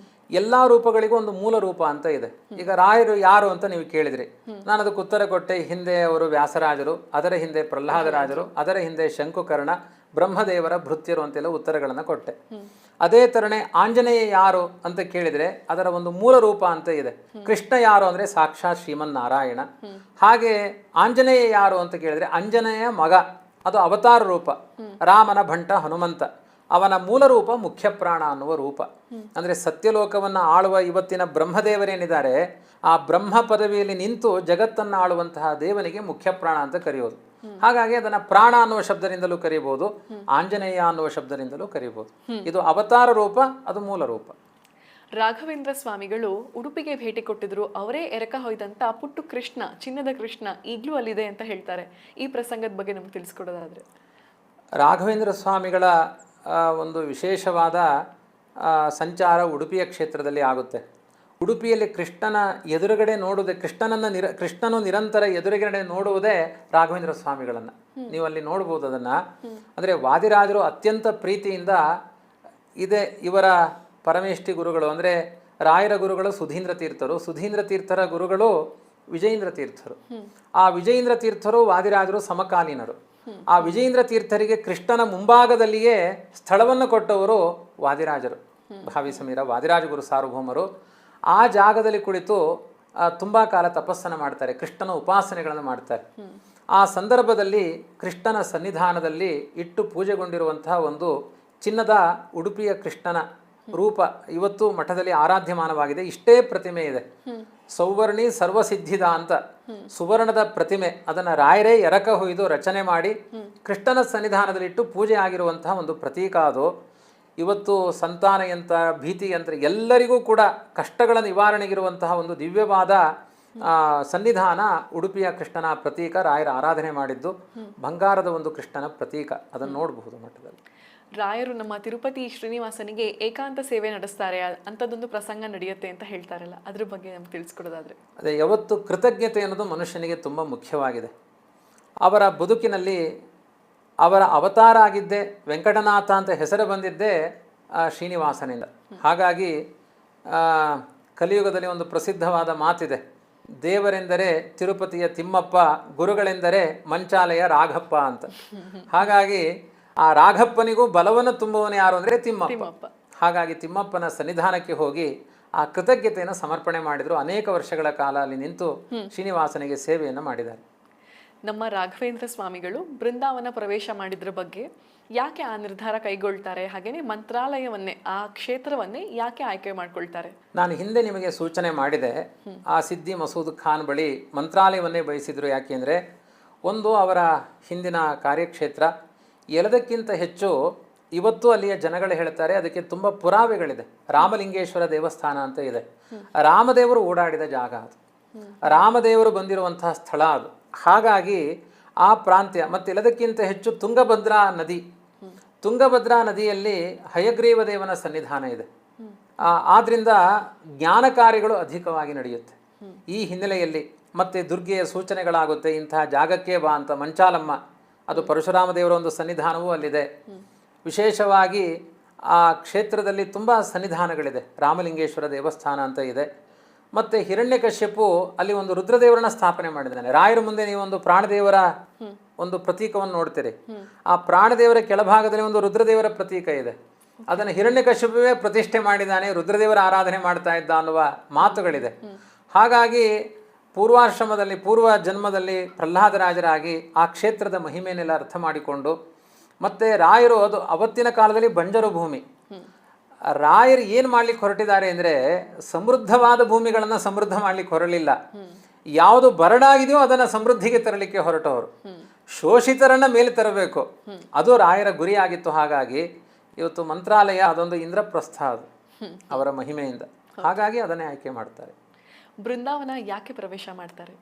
ಎಲ್ಲ ರೂಪಗಳಿಗೂ ಒಂದು ಮೂಲ ರೂಪ ಅಂತ ಇದೆ. ಈಗ ರಾಯರು ಯಾರು ಅಂತ ನೀವು ಕೇಳಿದ್ರಿ, ನಾನು ಅದಕ್ಕೆ ಉತ್ತರ ಕೊಟ್ಟೆ. ಹಿಂದೆ ಅವರು ವ್ಯಾಸರಾಜರು, ಅದರ ಹಿಂದೆ ಪ್ರಹ್ಲಾದರಾಜರು, ಅದರ ಹಿಂದೆ ಶಂಕುಕರ್ಣ, ಬ್ರಹ್ಮದೇವರ ಭೃತ್ಯರು ಅಂತೆಲ್ಲ ಉತ್ತರಗಳನ್ನು ಕೊಟ್ಟೆ. ಅದೇ ತರನೇ ಆಂಜನೇಯ ಯಾರು ಅಂತ ಕೇಳಿದ್ರೆ ಅದರ ಒಂದು ಮೂಲ ರೂಪ ಅಂತ ಇದೆ. ಕೃಷ್ಣ ಯಾರು ಅಂದ್ರೆ ಸಾಕ್ಷಾತ್ ಶ್ರೀಮನ್ನಾರಾಯಣ. ಹಾಗೆ ಆಂಜನೇಯ ಯಾರು ಅಂತ ಕೇಳಿದ್ರೆ ಅಂಜನೇಯ ಮಗ, ಅದು ಅವತಾರ ರೂಪ. ರಾಮನ ಭಂಟ ಹನುಮಂತ, ಅವನ ಮೂಲ ರೂಪ ಮುಖ್ಯ ಪ್ರಾಣ ಅನ್ನುವ ರೂಪ. ಅಂದರೆ ಸತ್ಯಲೋಕವನ್ನು ಆಳುವ ಇವತ್ತಿನ ಬ್ರಹ್ಮದೇವರೇನಿದ್ದಾರೆ, ಆ ಬ್ರಹ್ಮ ಪದವಿಯಲ್ಲಿ ನಿಂತು ಜಗತ್ತನ್ನು ಆಳುವಂತಹ ದೇವನಿಗೆ ಮುಖ್ಯ ಪ್ರಾಣ ಅಂತ ಕರೆಯೋದು. ಹಾಗಾಗಿ ಅದನ್ನು ಪ್ರಾಣ ಅನ್ನುವ ಶಬ್ದದಿಂದಲೂ ಕರೀಬಹುದು, ಆಂಜನೇಯ ಅನ್ನುವ ಶಬ್ದದಿಂದಲೂ ಕರೀಬಹುದು. ಇದು ಅವತಾರ ರೂಪ, ಅದು ಮೂಲ ರೂಪ. ರಾಘವೇಂದ್ರ ಸ್ವಾಮಿಗಳು ಉಡುಪಿಗೆ ಭೇಟಿ ಕೊಟ್ಟಿದ್ರು. ಅವರೇ ಎರಕ ಹೊಯ್ದಂತ ಪುಟ್ಟು ಕೃಷ್ಣ, ಚಿನ್ನದ ಕೃಷ್ಣ ಈಗಲೂ ಅಲ್ಲಿದೆ ಅಂತ ಹೇಳ್ತಾರೆ. ಈ ಪ್ರಸಂಗದ ಬಗ್ಗೆ ನಮ್ಗೆ ತಿಳಿಸ್ಕೊಡೋದಾದ್ರೆ, ರಾಘವೇಂದ್ರ ಸ್ವಾಮಿಗಳ ಒಂದು ವಿಶೇಷವಾದ ಸಂಚಾರ ಉಡುಪಿಯ ಕ್ಷೇತ್ರದಲ್ಲಿ ಆಗುತ್ತೆ. ಉಡುಪಿಯಲ್ಲಿ ಕೃಷ್ಣನ ಎದುರುಗಡೆ ನೋಡುವುದೇ, ಕೃಷ್ಣನು ನಿರಂತರ ಎದುರುಗಡೆ ನೋಡುವುದೇ ರಾಘವೇಂದ್ರ ಸ್ವಾಮಿಗಳನ್ನು. ನೀವು ಅಲ್ಲಿ ನೋಡ್ಬೋದು ಅದನ್ನು. ಅಂದರೆ ವಾದಿರಾಜರು ಅತ್ಯಂತ ಪ್ರೀತಿಯಿಂದ ಇದೆ. ಇವರ ಪರಮೇಷ್ಠಿ ಗುರುಗಳು ಅಂದರೆ ರಾಯರ ಗುರುಗಳು ಸುಧೀಂದ್ರ ತೀರ್ಥರು, ಸುಧೀಂದ್ರ ತೀರ್ಥರ ಗುರುಗಳು ವಿಜಯೇಂದ್ರ ತೀರ್ಥರು. ಆ ವಿಜಯೇಂದ್ರ ತೀರ್ಥರು ವಾದಿರಾಜರು ಸಮಕಾಲೀನರು. ಆ ವಿಜಯೇಂದ್ರ ತೀರ್ಥರಿಗೆ ಕೃಷ್ಣನ ಮುಂಭಾಗದಲ್ಲಿಯೇ ಸ್ಥಳವನ್ನು ಕೊಟ್ಟವರು ವಾದಿರಾಜರು, ಭಾವಿ ಸಮೀರ ವಾದಿರಾಜ ಗುರು ಸಾರ್ವಭೌಮರು. ಆ ಜಾಗದಲ್ಲಿ ಕುಳಿತು ತುಂಬ ಕಾಲ ತಪಸ್ಸನ್ನು ಮಾಡ್ತಾರೆ, ಕೃಷ್ಣನ ಉಪಾಸನೆಗಳನ್ನು ಮಾಡ್ತಾರೆ. ಆ ಸಂದರ್ಭದಲ್ಲಿ ಕೃಷ್ಣನ ಸನ್ನಿಧಾನದಲ್ಲಿ ಇಟ್ಟು ಪೂಜೆಗೊಂಡಿರುವಂತಹ ಒಂದು ಚಿನ್ನದ ಉಡುಪಿಯ ಕೃಷ್ಣನ ರೂಪ ಇವತ್ತು ಮಠದಲ್ಲಿ ಆರಾಧ್ಯಮಾನವಾಗಿದೆ. ಇಷ್ಟೇ ಪ್ರತಿಮೆ ಇದೆ, ಸೌವರ್ಣಿ ಸರ್ವಸಿದ್ಧಿದ ಅಂತ ಸುವರ್ಣದ ಪ್ರತಿಮೆ. ಅದನ್ನು ರಾಯರೇ ಎರಕ ಹೊಯ್ದು ರಚನೆ ಮಾಡಿ ಕೃಷ್ಣನ ಸನ್ನಿಧಾನದಲ್ಲಿಟ್ಟು ಪೂಜೆ ಆಗಿರುವಂತಹ ಒಂದು ಪ್ರತೀಕ. ಅದು ಇವತ್ತು ಸಂತಾನ ಯಂತ್ರ, ಭೀತಿ ಯಂತ್ರ ಎಲ್ಲರಿಗೂ ಕೂಡ ಕಷ್ಟಗಳ ನಿವಾರಣೆಗಿರುವಂತಹ ಒಂದು ದಿವ್ಯವಾದ ಸನ್ನಿಧಾನ ಉಡುಪಿಯ ಕೃಷ್ಣನ ಪ್ರತೀಕ. ರಾಯರ ಆರಾಧನೆ ಮಾಡಿದ್ದು ಬಂಗಾರದ ಒಂದು ಕೃಷ್ಣನ ಪ್ರತೀಕ, ಅದನ್ನು ನೋಡಬಹುದು ಮಠದಲ್ಲಿ. ರಾಯರು ನಮ್ಮ ತಿರುಪತಿ ಶ್ರೀನಿವಾಸನಿಗೆ ಏಕಾಂತ ಸೇವೆ ನಡೆಸ್ತಾರೆ, ಅಂಥದ್ದೊಂದು ಪ್ರಸಂಗ ನಡೆಯುತ್ತೆ ಅಂತ ಹೇಳ್ತಾರಲ್ಲ, ಅದ್ರ ಬಗ್ಗೆ ನಮ್ಗೆ ತಿಳಿಸ್ಕೊಡೋದಾದ್ರೆ. ಅದೇ ಯಾವತ್ತು ಕೃತಜ್ಞತೆ ಅನ್ನೋದು ಮನುಷ್ಯನಿಗೆ ತುಂಬ ಮುಖ್ಯವಾಗಿದೆ. ಅವರ ಬದುಕಿನಲ್ಲಿ ಅವರ ಅವತಾರ ಆಗಿದ್ದೇ ವೆಂಕಟನಾಥ ಅಂತ ಹೆಸರು ಬಂದಿದ್ದೇ ಶ್ರೀನಿವಾಸನಿಂದ. ಹಾಗಾಗಿ ಕಲಿಯುಗದಲ್ಲಿ ಒಂದು ಪ್ರಸಿದ್ಧವಾದ ಮಾತಿದೆ, ದೇವರೆಂದರೆ ತಿರುಪತಿಯ ತಿಮ್ಮಪ್ಪ, ಗುರುಗಳೆಂದರೆ ಮಂಚಾಲಯ ರಾಘಪ್ಪ ಅಂತ. ಹಾಗಾಗಿ ಆ ರಾಘಪ್ಪನಿಗೂ ಬಲವನ್ನು ತುಂಬುವವನು ಯಾರು ಅಂದರೆ ತಿಮ್ಮಪ್ಪ. ಹಾಗಾಗಿ ತಿಮ್ಮಪ್ಪನ ಸನ್ನಿಧಾನಕ್ಕೆ ಹೋಗಿ ಆ ಕೃತಜ್ಞತೆಯನ್ನು ಸಮರ್ಪಣೆ ಮಾಡಿದರು. ಅನೇಕ ವರ್ಷಗಳ ಕಾಲ ಅಲ್ಲಿ ನಿಂತು ಶ್ರೀನಿವಾಸನಿಗೆ ಸೇವೆಯನ್ನು ಮಾಡಿದ್ದಾರೆ. ನಮ್ಮ ರಾಘವೇಂದ್ರ ಸ್ವಾಮಿಗಳು ಬೃಂದಾವನ ಪ್ರವೇಶ ಮಾಡಿದ್ರ ಬಗ್ಗೆ ಯಾಕೆ ಆ ನಿರ್ಧಾರ ಕೈಗೊಳ್ತಾರೆ, ಹಾಗೇನೆ ಮಂತ್ರಾಲಯವನ್ನೇ ಆ ಕ್ಷೇತ್ರವನ್ನೇ ಯಾಕೆ ಆಯ್ಕೆ ಮಾಡ್ಕೊಳ್ತಾರೆ? ನಾನು ಹಿಂದೆ ನಿಮಗೆ ಸೂಚನೆ ಮಾಡಿದೆ, ಆ ಸಿದ್ದಿ ಮಸೂದ್ ಖಾನ್ ಬಳಿ ಮಂತ್ರಾಲಯವನ್ನೇ ಬಯಸಿದ್ರು. ಯಾಕೆಂದರೆ ಒಂದು ಅವರ ಹಿಂದಿನ ಕಾರ್ಯಕ್ಷೇತ್ರ, ಎಲ್ಲದಕ್ಕಿಂತ ಹೆಚ್ಚು ಇವತ್ತು ಅಲ್ಲಿಯ ಜನಗಳು ಹೇಳ್ತಾರೆ ಅದಕ್ಕೆ ತುಂಬ ಪುರಾವೆಗಳಿದೆ. ರಾಮಲಿಂಗೇಶ್ವರ ದೇವಸ್ಥಾನ ಅಂತ ಇದೆ, ರಾಮದೇವರು ಓಡಾಡಿದ ಜಾಗ ಅದು, ರಾಮದೇವರು ಬಂದಿರುವಂತಹ ಸ್ಥಳ ಅದು. ಹಾಗಾಗಿ ಆ ಪ್ರಾಂತ್ಯ ಮತ್ತು ಎಲ್ಲದಕ್ಕಿಂತ ಹೆಚ್ಚು ತುಂಗಭದ್ರಾ ನದಿ, ತುಂಗಭದ್ರಾ ನದಿಯಲ್ಲಿ ಹಯಗ್ರೀವ ದೇವನ ಸನ್ನಿಧಾನ ಇದೆ. ಆದ್ದರಿಂದ ಜ್ಞಾನ ಕಾರ್ಯಗಳು ಅಧಿಕವಾಗಿ ನಡೆಯುತ್ತೆ ಈ ಹಿನ್ನೆಲೆಯಲ್ಲಿ. ಮತ್ತು ದುರ್ಗೆಯ ಸೂಚನೆಗಳಾಗುತ್ತೆ, ಇಂತಹ ಜಾಗಕ್ಕೆ ಬಾ ಅಂತ. ಮಂಚಾಲಮ್ಮ, ಅದು ಪರಶುರಾಮ ದೇವರ ಒಂದು ಸನ್ನಿಧಾನವೂ ಅಲ್ಲಿದೆ. ವಿಶೇಷವಾಗಿ ಆ ಕ್ಷೇತ್ರದಲ್ಲಿ ತುಂಬ ಸನ್ನಿಧಾನಗಳಿದೆ. ರಾಮಲಿಂಗೇಶ್ವರ ದೇವಸ್ಥಾನ ಅಂತ ಇದೆ. ಮತ್ತು ಹಿರಣ್ಯಕಶ್ಯಪು ಅಲ್ಲಿ ಒಂದು ರುದ್ರದೇವರನ್ನ ಸ್ಥಾಪನೆ ಮಾಡಿದ್ದಾನೆ. ರಾಯರ ಮುಂದೆ ನೀವು ಒಂದು ಪ್ರಾಣದೇವರ ಒಂದು ಪ್ರತೀಕವನ್ನು ನೋಡ್ತೀರಿ. ಆ ಪ್ರಾಣದೇವರ ಕೆಳಭಾಗದಲ್ಲಿ ಒಂದು ರುದ್ರದೇವರ ಪ್ರತೀಕ ಇದೆ. ಅದನ್ನು ಹಿರಣ್ಯಕಶ್ಯಪುವೇ ಪ್ರತಿಷ್ಠೆ ಮಾಡಿದ್ದಾನೆ, ರುದ್ರದೇವರ ಆರಾಧನೆ ಮಾಡ್ತಾ ಇದ್ದ ಅನ್ನುವ ಮಾತುಗಳಿದೆ. ಹಾಗಾಗಿ ಪೂರ್ವಾಶ್ರಮದಲ್ಲಿ, ಪೂರ್ವ ಜನ್ಮದಲ್ಲಿ ಪ್ರಹ್ಲಾದರಾಜರಾಗಿ ಆ ಕ್ಷೇತ್ರದ ಮಹಿಮೆಯನ್ನೆಲ್ಲ ಅರ್ಥ ಮಾಡಿಕೊಂಡು, ಮತ್ತು ರಾಯರು ಅದು ಅವತ್ತಿನ ಕಾಲದಲ್ಲಿ ಬಂಜರು ಭೂಮಿ. ರಾಯರು ಏನು ಮಾಡ್ಲಿಕ್ಕೆ ಹೊರಟಿದ್ದಾರೆ ಅಂದರೆ ಸಮೃದ್ಧವಾದ ಭೂಮಿಗಳನ್ನು ಸಮೃದ್ಧ ಮಾಡ್ಲಿಕ್ಕೆ ಹೊರಲಿಲ್ಲ. ಯಾವುದು ಬರಡಾಗಿದೆಯೋ ಅದನ್ನು ಸಮೃದ್ಧಿಗೆ ತರಲಿಕ್ಕೆ ಹೊರಟವರು. ಶೋಷಿತರನ್ನ ಮೇಲೆ ತರಬೇಕು, ಅದು ರಾಯರ ಗುರಿಯಾಗಿತ್ತು. ಹಾಗಾಗಿ ಇವತ್ತು ಮಂತ್ರಾಲಯ ಅದೊಂದು ಇಂದ್ರಪ್ರಸ್ಥ, ಅದು ಅವರ ಮಹಿಮೆಯಿಂದ. ಹಾಗಾಗಿ ಅದನ್ನೇ ಆಯ್ಕೆ ಮಾಡ್ತಾರೆ. ಬೃಂದಾವನ ಯಾಕೆ ಪ್ರವೇಶ ಮಾಡ್ತಾರೆ?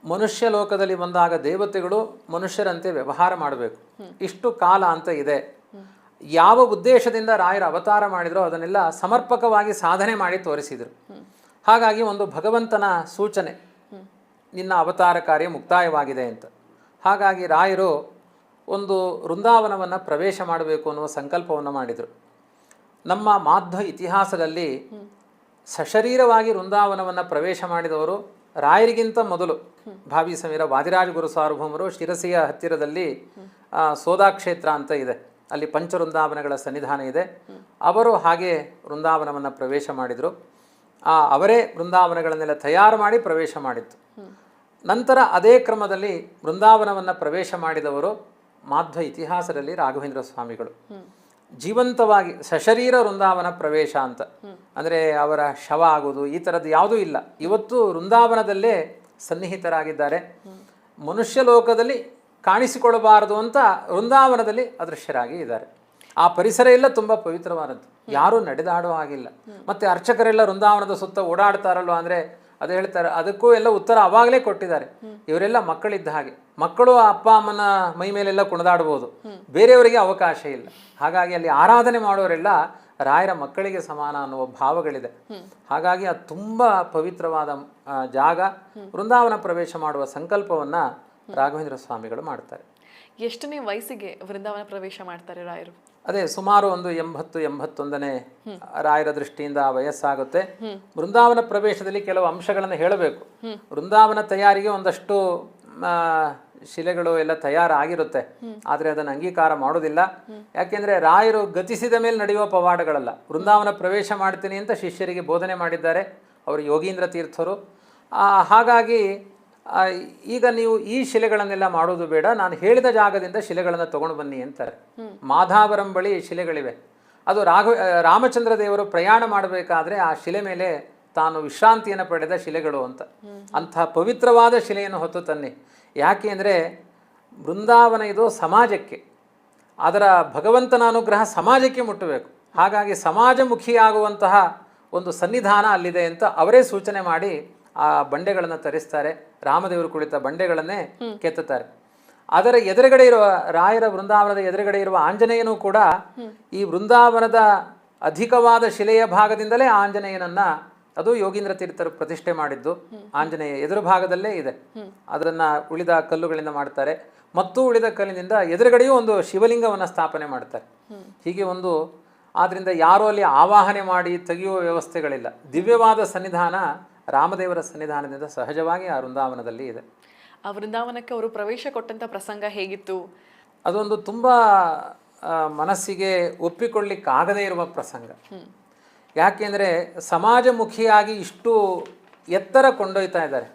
ಮನುಷ್ಯ ಲೋಕದಲ್ಲಿ ಬಂದಾಗ ದೇವತೆಗಳು ಮನುಷ್ಯರಂತೆ ವ್ಯವಹಾರ ಮಾಡಬೇಕು, ಇಷ್ಟು ಕಾಲ ಅಂತ ಇದೆ. ಯಾವ ಉದ್ದೇಶದಿಂದ ರಾಯರ ಅವತಾರ ಮಾಡಿದ್ರೋ ಅದನ್ನೆಲ್ಲ ಸಮರ್ಪಕವಾಗಿ ಸಾಧನೆ ಮಾಡಿ ತೋರಿಸಿದರು. ಹಾಗಾಗಿ ಒಂದು ಭಗವಂತನ ಸೂಚನೆ, ನಿನ್ನ ಅವತಾರ ಕಾರ್ಯ ಮುಕ್ತಾಯವಾಗಿದೆ ಅಂತ. ಹಾಗಾಗಿ ರಾಯರು ಒಂದು ವೃಂದಾವನವನ್ನು ಪ್ರವೇಶ ಮಾಡಬೇಕು ಅನ್ನುವ ಸಂಕಲ್ಪವನ್ನು ಮಾಡಿದರು. ನಮ್ಮ ಮಾಧ್ವ ಇತಿಹಾಸದಲ್ಲಿ ಸಶರೀರವಾಗಿ ವೃಂದಾವನವನ್ನು ಪ್ರವೇಶ ಮಾಡಿದವರು ರಾಯರಿಗಿಂತ ಮೊದಲು ಭಾವಿ ಸಮೀರ ವಾದಿರಾಜ ಗುರು ಸಾರ್ವಭೌಮರು ಶಿರಸಿಯ ಹತ್ತಿರದಲ್ಲಿ ಸೋದಾ ಕ್ಷೇತ್ರ ಅಂತ ಇದೆ, ಅಲ್ಲಿ ಪಂಚವೃಂದಾವನಗಳ ಸನ್ನಿಧಾನ ಇದೆ. ಅವರು ಹಾಗೆ ವೃಂದಾವನವನ್ನು ಪ್ರವೇಶ ಮಾಡಿದರು. ಅವರೇ ವೃಂದಾವನಗಳನ್ನೆಲ್ಲ ತಯಾರು ಮಾಡಿ ಪ್ರವೇಶ ಮಾಡಿತ್ತು. ನಂತರ ಅದೇ ಕ್ರಮದಲ್ಲಿ ವೃಂದಾವನವನ್ನು ಪ್ರವೇಶ ಮಾಡಿದವರು ಮಾಧ್ವ ಇತಿಹಾಸದಲ್ಲಿ ರಾಘವೇಂದ್ರ ಸ್ವಾಮಿಗಳು. ಜೀವಂತವಾಗಿ ಸಶರೀರ ವೃಂದಾವನ ಪ್ರವೇಶ ಅಂತ ಅಂದರೆ ಅವರ ಶವ ಆಗುವುದು ಈ ಥರದ್ದು ಯಾವುದೂ ಇಲ್ಲ. ಇವತ್ತು ವೃಂದಾವನದಲ್ಲೇ ಸನ್ನಿಹಿತರಾಗಿದ್ದಾರೆ. ಮನುಷ್ಯ ಲೋಕದಲ್ಲಿ ಕಾಣಿಸಿಕೊಳ್ಳಬಾರದು ಅಂತ ವೃಂದಾವನದಲ್ಲಿ ಅದೃಶ್ಯರಾಗಿ ಇದ್ದಾರೆ. ಆ ಪರಿಸರ ಎಲ್ಲ ತುಂಬ ಪವಿತ್ರವಾದದ್ದು, ಯಾರೂ ನಡೆದಾಡೋ ಹಾಗಿಲ್ಲ. ಮತ್ತು ಅರ್ಚಕರೆಲ್ಲ ವೃಂದಾವನದ ಸುತ್ತ ಓಡಾಡ್ತಾರಲ್ವ ಅಂದರೆ ಅದು ಹೇಳ್ತಾರೆ, ಅದಕ್ಕೂ ಎಲ್ಲ ಉತ್ತರ ಅವಾಗಲೇ ಕೊಟ್ಟಿದ್ದಾರೆ. ಇವರೆಲ್ಲ ಮಕ್ಕಳಿದ್ದ ಹಾಗೆ, ಮಕ್ಕಳು ಅಪ್ಪ ಅಮ್ಮನ ಮೈ ಮೇಲೆಲ್ಲ ಕುಣಿದಾಡ್ಬೋದು, ಬೇರೆಯವರಿಗೆ ಅವಕಾಶ ಇಲ್ಲ. ಹಾಗಾಗಿ ಅಲ್ಲಿ ಆರಾಧನೆ ಮಾಡೋರೆಲ್ಲ ರಾಯರ ಮಕ್ಕಳಿಗೆ ಸಮಾನ ಅನ್ನುವ ಭಾವಗಳಿದೆ. ಹಾಗಾಗಿ ಅದು ತುಂಬ ಪವಿತ್ರವಾದ ಜಾಗ. ವೃಂದಾವನ ಪ್ರವೇಶ ಮಾಡುವ ಸಂಕಲ್ಪವನ್ನು ರಾಘವೇಂದ್ರ ಸ್ವಾಮಿಗಳು ಮಾಡ್ತಾರೆ. ಎಷ್ಟನೇ ವಯಸ್ಸಿಗೆ ವೃಂದಾವನ ಪ್ರವೇಶ ಮಾಡ್ತಾರೆ ರಾಯರು? ಅದೇ ಸುಮಾರು ಒಂದು 80-81ನೇ ರಾಯರ ದೃಷ್ಟಿಯಿಂದ ವಯಸ್ಸಾಗುತ್ತೆ. ವೃಂದಾವನ ಪ್ರವೇಶದಲ್ಲಿ ಕೆಲವು ಅಂಶಗಳನ್ನು ಹೇಳಬೇಕು. ವೃಂದಾವನ ತಯಾರಿಗೆ ಒಂದಷ್ಟು ಶಿಲೆಗಳು ಎಲ್ಲ ತಯಾರಾಗಿರುತ್ತೆ, ಆದರೆ ಅದನ್ನು ಅಂಗೀಕಾರ ಮಾಡೋದಿಲ್ಲ. ಯಾಕೆಂದರೆ ರಾಯರು ಗತಿಸಿದ ಮೇಲೆ ನಡೆಯುವ ಪವಾಡಗಳಲ್ಲ. ವೃಂದಾವನ ಪ್ರವೇಶ ಮಾಡ್ತೀನಿ ಅಂತ ಶಿಷ್ಯರಿಗೆ ಬೋಧನೆ ಮಾಡಿದ್ದಾರೆ ಅವರು ಯೋಗೀಂದ್ರ ತೀರ್ಥರು. ಹಾಗಾಗಿ ಈಗ ನೀವು ಈ ಶಿಲೆಗಳನ್ನೆಲ್ಲ ಮಾಡೋದು ಬೇಡ, ನಾನು ಹೇಳಿದ ಜಾಗದಿಂದ ಶಿಲೆಗಳನ್ನು ತಗೊಂಡು ಬನ್ನಿ ಅಂತಾರೆ. ಮಾಧಾವರಂ ಬಳಿ ಶಿಲೆಗಳಿವೆ. ಅದು ರಾಮಚಂದ್ರ ದೇವರು ಪ್ರಯಾಣ ಮಾಡಬೇಕಾದ್ರೆ ಆ ಶಿಲೆ ಮೇಲೆ ತಾನು ವಿಶ್ರಾಂತಿಯನ್ನು ಪಡೆದ ಶಿಲೆಗಳು ಅಂತ. ಅಂಥ ಪವಿತ್ರವಾದ ಶಿಲೆಯನ್ನು ಹೊತ್ತು ತನ್ನಿ. ಯಾಕೆ ಅಂದರೆ ಬೃಂದಾವನ ಇದು ಸಮಾಜಕ್ಕೆ, ಅದರ ಭಗವಂತನ ಅನುಗ್ರಹ ಸಮಾಜಕ್ಕೆ ಮುಟ್ಟಬೇಕು. ಹಾಗಾಗಿ ಸಮಾಜಮುಖಿಯಾಗುವಂತಹ ಒಂದು ಸನ್ನಿಧಾನ ಅಲ್ಲಿದೆ ಅಂತ ಅವರೇ ಸೂಚನೆ ಮಾಡಿ ಆ ಬಂಡೆಗಳನ್ನು ತರಿಸ್ತಾರೆ. ರಾಮದೇವರು ಕುಳಿತ ಬಂಡೆಗಳನ್ನೇ ಕೆತ್ತುತ್ತಾರೆ. ಅದರ ಎದುರುಗಡೆ ಇರುವ ರಾಯರ ವೃಂದಾವನದ ಎದುರುಗಡೆ ಇರುವ ಆಂಜನೇಯನೂ ಕೂಡ ಈ ವೃಂದಾವನದ ಅಧಿಕವಾದ ಶಿಲೆಯ ಭಾಗದಿಂದಲೇ ಆಂಜನೇಯನನ್ನ, ಅದು ಯೋಗೀಂದ್ರ ತೀರ್ಥರು ಪ್ರತಿಷ್ಠೆ ಮಾಡಿದ್ದು ಆಂಜನೇಯ ಎದುರು ಭಾಗದಲ್ಲೇ ಇದೆ. ಅದನ್ನ ಉಳಿದ ಕಲ್ಲುಗಳಿಂದ ಮಾಡ್ತಾರೆ. ಮತ್ತು ಉಳಿದ ಕಲ್ಲಿನಿಂದ ಎದುರುಗಡೆಯೂ ಒಂದು ಶಿವಲಿಂಗವನ್ನು ಸ್ಥಾಪನೆ ಮಾಡ್ತಾರೆ. ಹೀಗೆ ಒಂದು, ಆದ್ರಿಂದ ಯಾರೂ ಅಲ್ಲಿ ಆವಾಹನೆ ಮಾಡಿ ತೆಗೆಯುವ ವ್ಯವಸ್ಥೆಗಳಿಲ್ಲ. ದಿವ್ಯವಾದ ಸನ್ನಿಧಾನ ರಾಮದೇವರ ಸನ್ನಿಧಾನದಿಂದ ಸಹಜವಾಗಿ ಆ ವೃಂದಾವನದಲ್ಲಿ ಇದೆ. ಆ ವೃಂದಾವನಕ್ಕೆ ಅವರು ಪ್ರವೇಶ ಕೊಟ್ಟಂತ ಪ್ರಸಂಗ ಹೇಗಿತ್ತು? ಅದೊಂದು ತುಂಬ ಮನಸ್ಸಿಗೆ ಒಪ್ಪಿಕೊಳ್ಳಿಕ್ಕಾಗದೇ ಇರುವ ಪ್ರಸಂಗ. ಯಾಕೆಂದರೆ ಸಮಾಜಮುಖಿಯಾಗಿ ಇಷ್ಟು ಎತ್ತರ ಕೊಂಡೊಯ್ತಾ ಇದ್ದಾರೆ.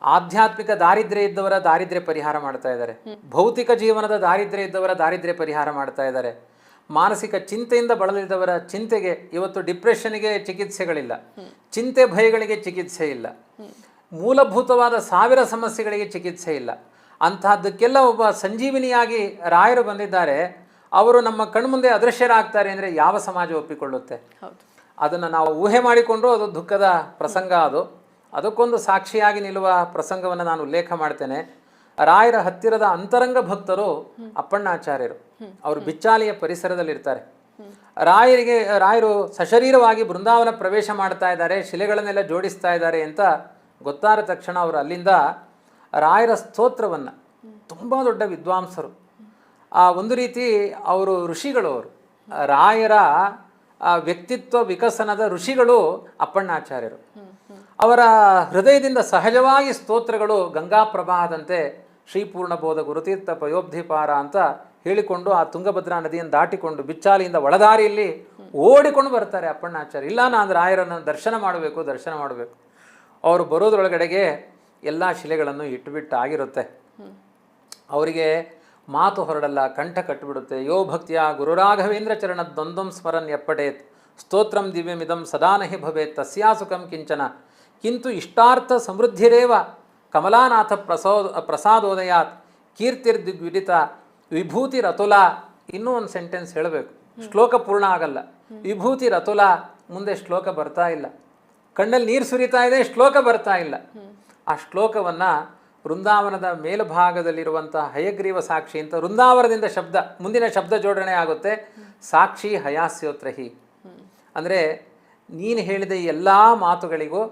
ಆಧ್ಯಾತ್ಮಿಕ ದಾರಿದ್ರ್ಯ ಇದ್ದವರ ದಾರಿದ್ರ್ಯ ಪರಿಹಾರ ಮಾಡ್ತಾ ಇದ್ದಾರೆ, ಭೌತಿಕ ಜೀವನದ ದಾರಿದ್ರ್ಯ ಇದ್ದವರ ದಾರಿದ್ರ್ಯ ಪರಿಹಾರ ಮಾಡ್ತಾ ಇದ್ದಾರೆ, ಮಾನಸಿಕ ಚಿಂತೆಯಿಂದ ಬಳಲಿದ್ದವರ ಚಿಂತೆಗೆ, ಇವತ್ತು ಡಿಪ್ರೆಷನ್ಗೆ ಚಿಕಿತ್ಸೆಗಳಿಲ್ಲ, ಚಿಂತೆ ಭಯಗಳಿಗೆ ಚಿಕಿತ್ಸೆ ಇಲ್ಲ, ಮೂಲಭೂತವಾದ 1000 ಸಮಸ್ಯೆಗಳಿಗೆ ಚಿಕಿತ್ಸೆ ಇಲ್ಲ. ಅಂತಹದ್ದಕ್ಕೆಲ್ಲ ಒಬ್ಬ ಸಂಜೀವಿನಿಯಾಗಿ ರಾಯರು ಬಂದಿದ್ದಾರೆ. ಅವರು ನಮ್ಮ ಕಣ್ಮುಂದೆ ಅದೃಶ್ಯರಾಗ್ತಾರೆ ಅಂದರೆ ಯಾವ ಸಮಾಜ ಒಪ್ಪಿಕೊಳ್ಳುತ್ತೆ? ಅದನ್ನು ನಾವು ಊಹೆ ಮಾಡಿಕೊಂಡ್ರು ಅದು ದುಃಖದ ಪ್ರಸಂಗ. ಅದಕ್ಕೊಂದು ಸಾಕ್ಷಿಯಾಗಿ ನಿಲ್ಲುವ ಪ್ರಸಂಗವನ್ನು ನಾನು ಉಲ್ಲೇಖ ಮಾಡ್ತೇನೆ. ರಾಯರ ಹತ್ತಿರದ ಅಂತರಂಗ ಭಕ್ತರು ಅಪ್ಪಣ್ಣಾಚಾರ್ಯರು. ಅವರು ಬಿಚ್ಚಾಲಿಯ ಪರಿಸರದಲ್ಲಿರ್ತಾರೆ. ರಾಯರು ಸಶರೀರವಾಗಿ ಬೃಂದಾವನ ಪ್ರವೇಶ ಮಾಡ್ತಾ ಇದ್ದಾರೆ, ಶಿಲೆಗಳನ್ನೆಲ್ಲ ಜೋಡಿಸ್ತಾ ಇದ್ದಾರೆ ಅಂತ ಗೊತ್ತಾದ ತಕ್ಷಣ ಅವರು ಅಲ್ಲಿಂದ ರಾಯರ ಸ್ತೋತ್ರವನ್ನು, ತುಂಬ ದೊಡ್ಡ ವಿದ್ವಾಂಸರು, ಒಂದು ರೀತಿ ಅವರು ಋಷಿಗಳು, ಅವರು ರಾಯರ ವ್ಯಕ್ತಿತ್ವ ವಿಕಸನದ ಋಷಿಗಳು ಅಪ್ಪಣ್ಣಾಚಾರ್ಯರು. ಅವರ ಹೃದಯದಿಂದ ಸಹಜವಾಗಿ ಸ್ತೋತ್ರಗಳು ಗಂಗಾ ಪ್ರವಾಹದಂತೆ ಶ್ರೀಪೂರ್ಣಬೋಧ ಗುರುತೀರ್ಥ ಪಯೋಬ್ಧಿಪಾರ ಅಂತ ಹೇಳಿಕೊಂಡು ಆ ತುಂಗಭದ್ರಾ ನದಿಯನ್ನು ದಾಟಿಕೊಂಡು ಬಿಚ್ಚಾಲಿಯಿಂದ ಒಳದಾರಿಯಲ್ಲಿ ಓಡಿಕೊಂಡು ಬರ್ತಾರೆ ಅಪ್ಪಣ್ಣಾಚಾರ್ಯ. ಇಲ್ಲ, ನಾನು ರಾಯರನ್ನು ದರ್ಶನ ಮಾಡಬೇಕು. ಅವರು ಬರೋದ್ರೊಳಗಡೆಗೆ ಎಲ್ಲ ಶಿಲೆಗಳನ್ನು ಇಟ್ಟುಬಿಟ್ಟು ಆಗಿರುತ್ತೆ. ಅವರಿಗೆ ಮಾತು ಹೊರಡಲ್ಲ, ಕಂಠ ಕಟ್ಟಿಬಿಡುತ್ತೆ. ಯೋ ಭಕ್ತಿಯ ಗುರುರಾಘವೇಂದ್ರ ಚರಣ ದ್ವಂದ್ವಂ ಸ್ಮರನ್ ಎಪ್ಪಡೇತ್ ಸ್ತೋತ್ರಂ ದಿವ್ಯಮಿದಂ ಸದಾನಹಿ ಭವೇತ್ ತಸ್ಯಾಸುಕಂ ಕಿಂಚನ ಕಿಂತು ಇಷ್ಟಾರ್ಥ ಸಮೃದ್ಧಿರೇವ ಕಮಲಾನಾಥ ಪ್ರಸಾದೋದಯಾತ್ ಕೀರ್ತಿರ್ದಿಗ್ವಿದಿತ ವಿಭೂತಿ ರತುಲ. ಇನ್ನೂ ಒಂದು ಸೆಂಟೆನ್ಸ್ ಹೇಳಬೇಕು, ಶ್ಲೋಕ ಪೂರ್ಣ ಆಗಲ್ಲ. ವಿಭೂತಿ ರತುಲ, ಮುಂದೆ ಶ್ಲೋಕ ಬರ್ತಾ ಇಲ್ಲ, ಕಣ್ಣಲ್ಲಿ ನೀರು ಸುರಿತಾ ಇದೆ, ಶ್ಲೋಕ ಬರ್ತಾ ಇಲ್ಲ. ಆ ಶ್ಲೋಕವನ್ನು ವೃಂದಾವನದ ಮೇಲ್ಭಾಗದಲ್ಲಿರುವಂಥ ಹಯಗ್ರೀವ ಸಾಕ್ಷಿ ಅಂತ ವೃಂದಾವನದಿಂದ ಶಬ್ದ, ಮುಂದಿನ ಶಬ್ದ ಜೋಡಣೆ ಆಗುತ್ತೆ, ಸಾಕ್ಷಿ ಹಯಾಸ್ಯೋತ್ರಹಿ. ಅಂದರೆ ನೀನು ಹೇಳಿದ ಎಲ್ಲ ಮಾತುಗಳಿಗೂ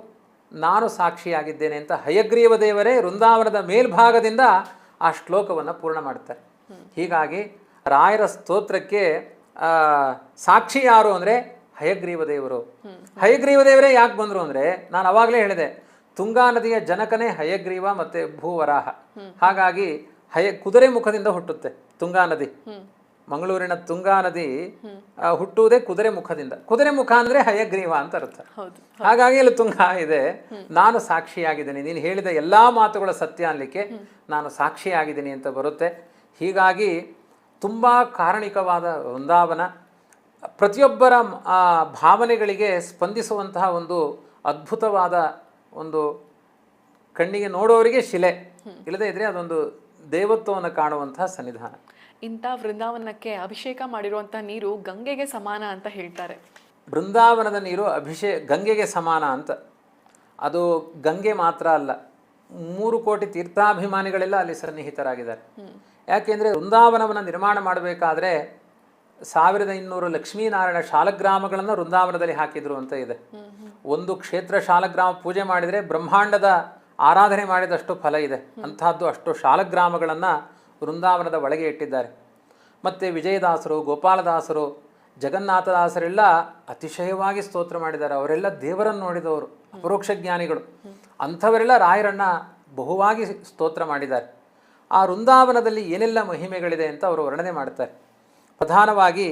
ನಾನು ಸಾಕ್ಷಿಯಾಗಿದ್ದೇನೆ ಅಂತ ಹಯಗ್ರೀವ ದೇವರೇ ವೃಂದಾವನದ ಮೇಲ್ಭಾಗದಿಂದ ಆ ಶ್ಲೋಕವನ್ನು ಪೂರ್ಣ ಮಾಡ್ತಾರೆ. ಹೀಗಾಗಿ ರಾಯರ ಸ್ತೋತ್ರಕ್ಕೆ ಸಾಕ್ಷಿ ಯಾರು ಅಂದರೆ ಹಯಗ್ರೀವ ದೇವರು. ಹಯಗ್ರೀವ ದೇವರೇ ಯಾಕೆ ಬಂದರು ಅಂದರೆ, ನಾನು ಅವಾಗಲೇ ಹೇಳಿದೆ, ತುಂಗಾ ನದಿಯ ಜನಕನೇ ಹಯಗ್ರೀವ ಮತ್ತು ಭೂವರಾಹ. ಹಾಗಾಗಿ ಕುದುರೆ ಮುಖದಿಂದ ಹುಟ್ಟುತ್ತೆ ತುಂಗಾ ನದಿ. ಮಂಗಳೂರಿನ ತುಂಗಾ ನದಿ ಹುಟ್ಟುವುದೇ ಕುದುರೆ ಮುಖದಿಂದ. ಕುದುರೆ ಮುಖ ಅಂದರೆ ಹಯಗ್ರೀವ ಅಂತ ಅರ್ಥ. ಹಾಗಾಗಿ ಇಲ್ಲಿ ತುಂಗಾ ಇದೆ. ನಾನು ಸಾಕ್ಷಿಯಾಗಿದ್ದೀನಿ, ನೀನು ಹೇಳಿದ ಎಲ್ಲ ಮಾತುಗಳ ಸತ್ಯ ಅನ್ನಲಿಕ್ಕೆ ನಾನು ಸಾಕ್ಷಿಯಾಗಿದ್ದೀನಿ ಅಂತ ಬರುತ್ತೆ. ಹೀಗಾಗಿ ತುಂಬ ಕಾರಣಿಕವಾದ ವೃಂದಾವನ, ಪ್ರತಿಯೊಬ್ಬರ ಭಾವನೆಗಳಿಗೆ ಸ್ಪಂದಿಸುವಂತಹ ಒಂದು ಅದ್ಭುತವಾದ ಒಂದು ಕಣ್ಣಿಗೆ ನೋಡೋರಿಗೆ ಶಿಲೆ, ಇಲ್ಲದೇ ಇದ್ರೆ ಅದೊಂದು ದೇವತ್ವವನ್ನು ಕಾಣುವಂತಹ ಸನ್ನಿಧಾನ. ಇಂಥ ವೃಂದಾವನಕ್ಕೆ ಅಭಿಷೇಕ ಮಾಡಿರುವಂತಹ ನೀರು ಗಂಗೆಗೆ ಸಮಾನ ಅಂತ ಹೇಳ್ತಾರೆ. ಬೃಂದಾವನದ ನೀರು ಗಂಗೆಗೆ ಸಮಾನ ಅಂತ. ಅದು ಗಂಗೆ ಮಾತ್ರ ಅಲ್ಲ, 3 ಕೋಟಿ ತೀರ್ಥಾಭಿಮಾನಿಗಳೆಲ್ಲ ಅಲ್ಲಿ ಸನ್ನಿಹಿತರಾಗಿದ್ದಾರೆ. ಯಾಕೆಂದರೆ ವೃಂದಾವನವನ್ನು ನಿರ್ಮಾಣ ಮಾಡಬೇಕಾದ್ರೆ 1200 ಲಕ್ಷ್ಮೀನಾರಾಯಣ ಶಾಲಗ್ರಾಮಗಳನ್ನು ವೃಂದಾವನದಲ್ಲಿ ಹಾಕಿದ್ರು ಅಂತ ಇದೆ. ಒಂದು ಕ್ಷೇತ್ರ ಶಾಲಗ್ರಾಮ ಪೂಜೆ ಮಾಡಿದರೆ ಬ್ರಹ್ಮಾಂಡದ ಆರಾಧನೆ ಮಾಡಿದಷ್ಟು ಫಲ ಇದೆ. ಅಂತಹದ್ದು ಅಷ್ಟು ಶಾಲಗ್ರಾಮಗಳನ್ನು ವೃಂದಾವನದ ಒಳಗೆ ಇಟ್ಟಿದ್ದಾರೆ. ಮತ್ತು ವಿಜಯದಾಸರು, ಗೋಪಾಲದಾಸರು, ಜಗನ್ನಾಥದಾಸರೆಲ್ಲ ಅತಿಶಯವಾಗಿ ಸ್ತೋತ್ರ ಮಾಡಿದ್ದಾರೆ. ಅವರೆಲ್ಲ ದೇವರನ್ನು ನೋಡಿದವರು, ಅಪರೋಕ್ಷ ಜ್ಞಾನಿಗಳು. ಅಂಥವರೆಲ್ಲ ರಾಯರನ್ನು ಬಹುವಾಗಿ ಸ್ತೋತ್ರ ಮಾಡಿದ್ದಾರೆ. ಆ ವೃಂದಾವನದಲ್ಲಿ ಏನೆಲ್ಲ ಮಹಿಮೆಗಳಿದೆ ಅಂತ ಅವರು ವರ್ಣನೆ ಮಾಡ್ತಾರೆ. ಪ್ರಧಾನವಾಗಿ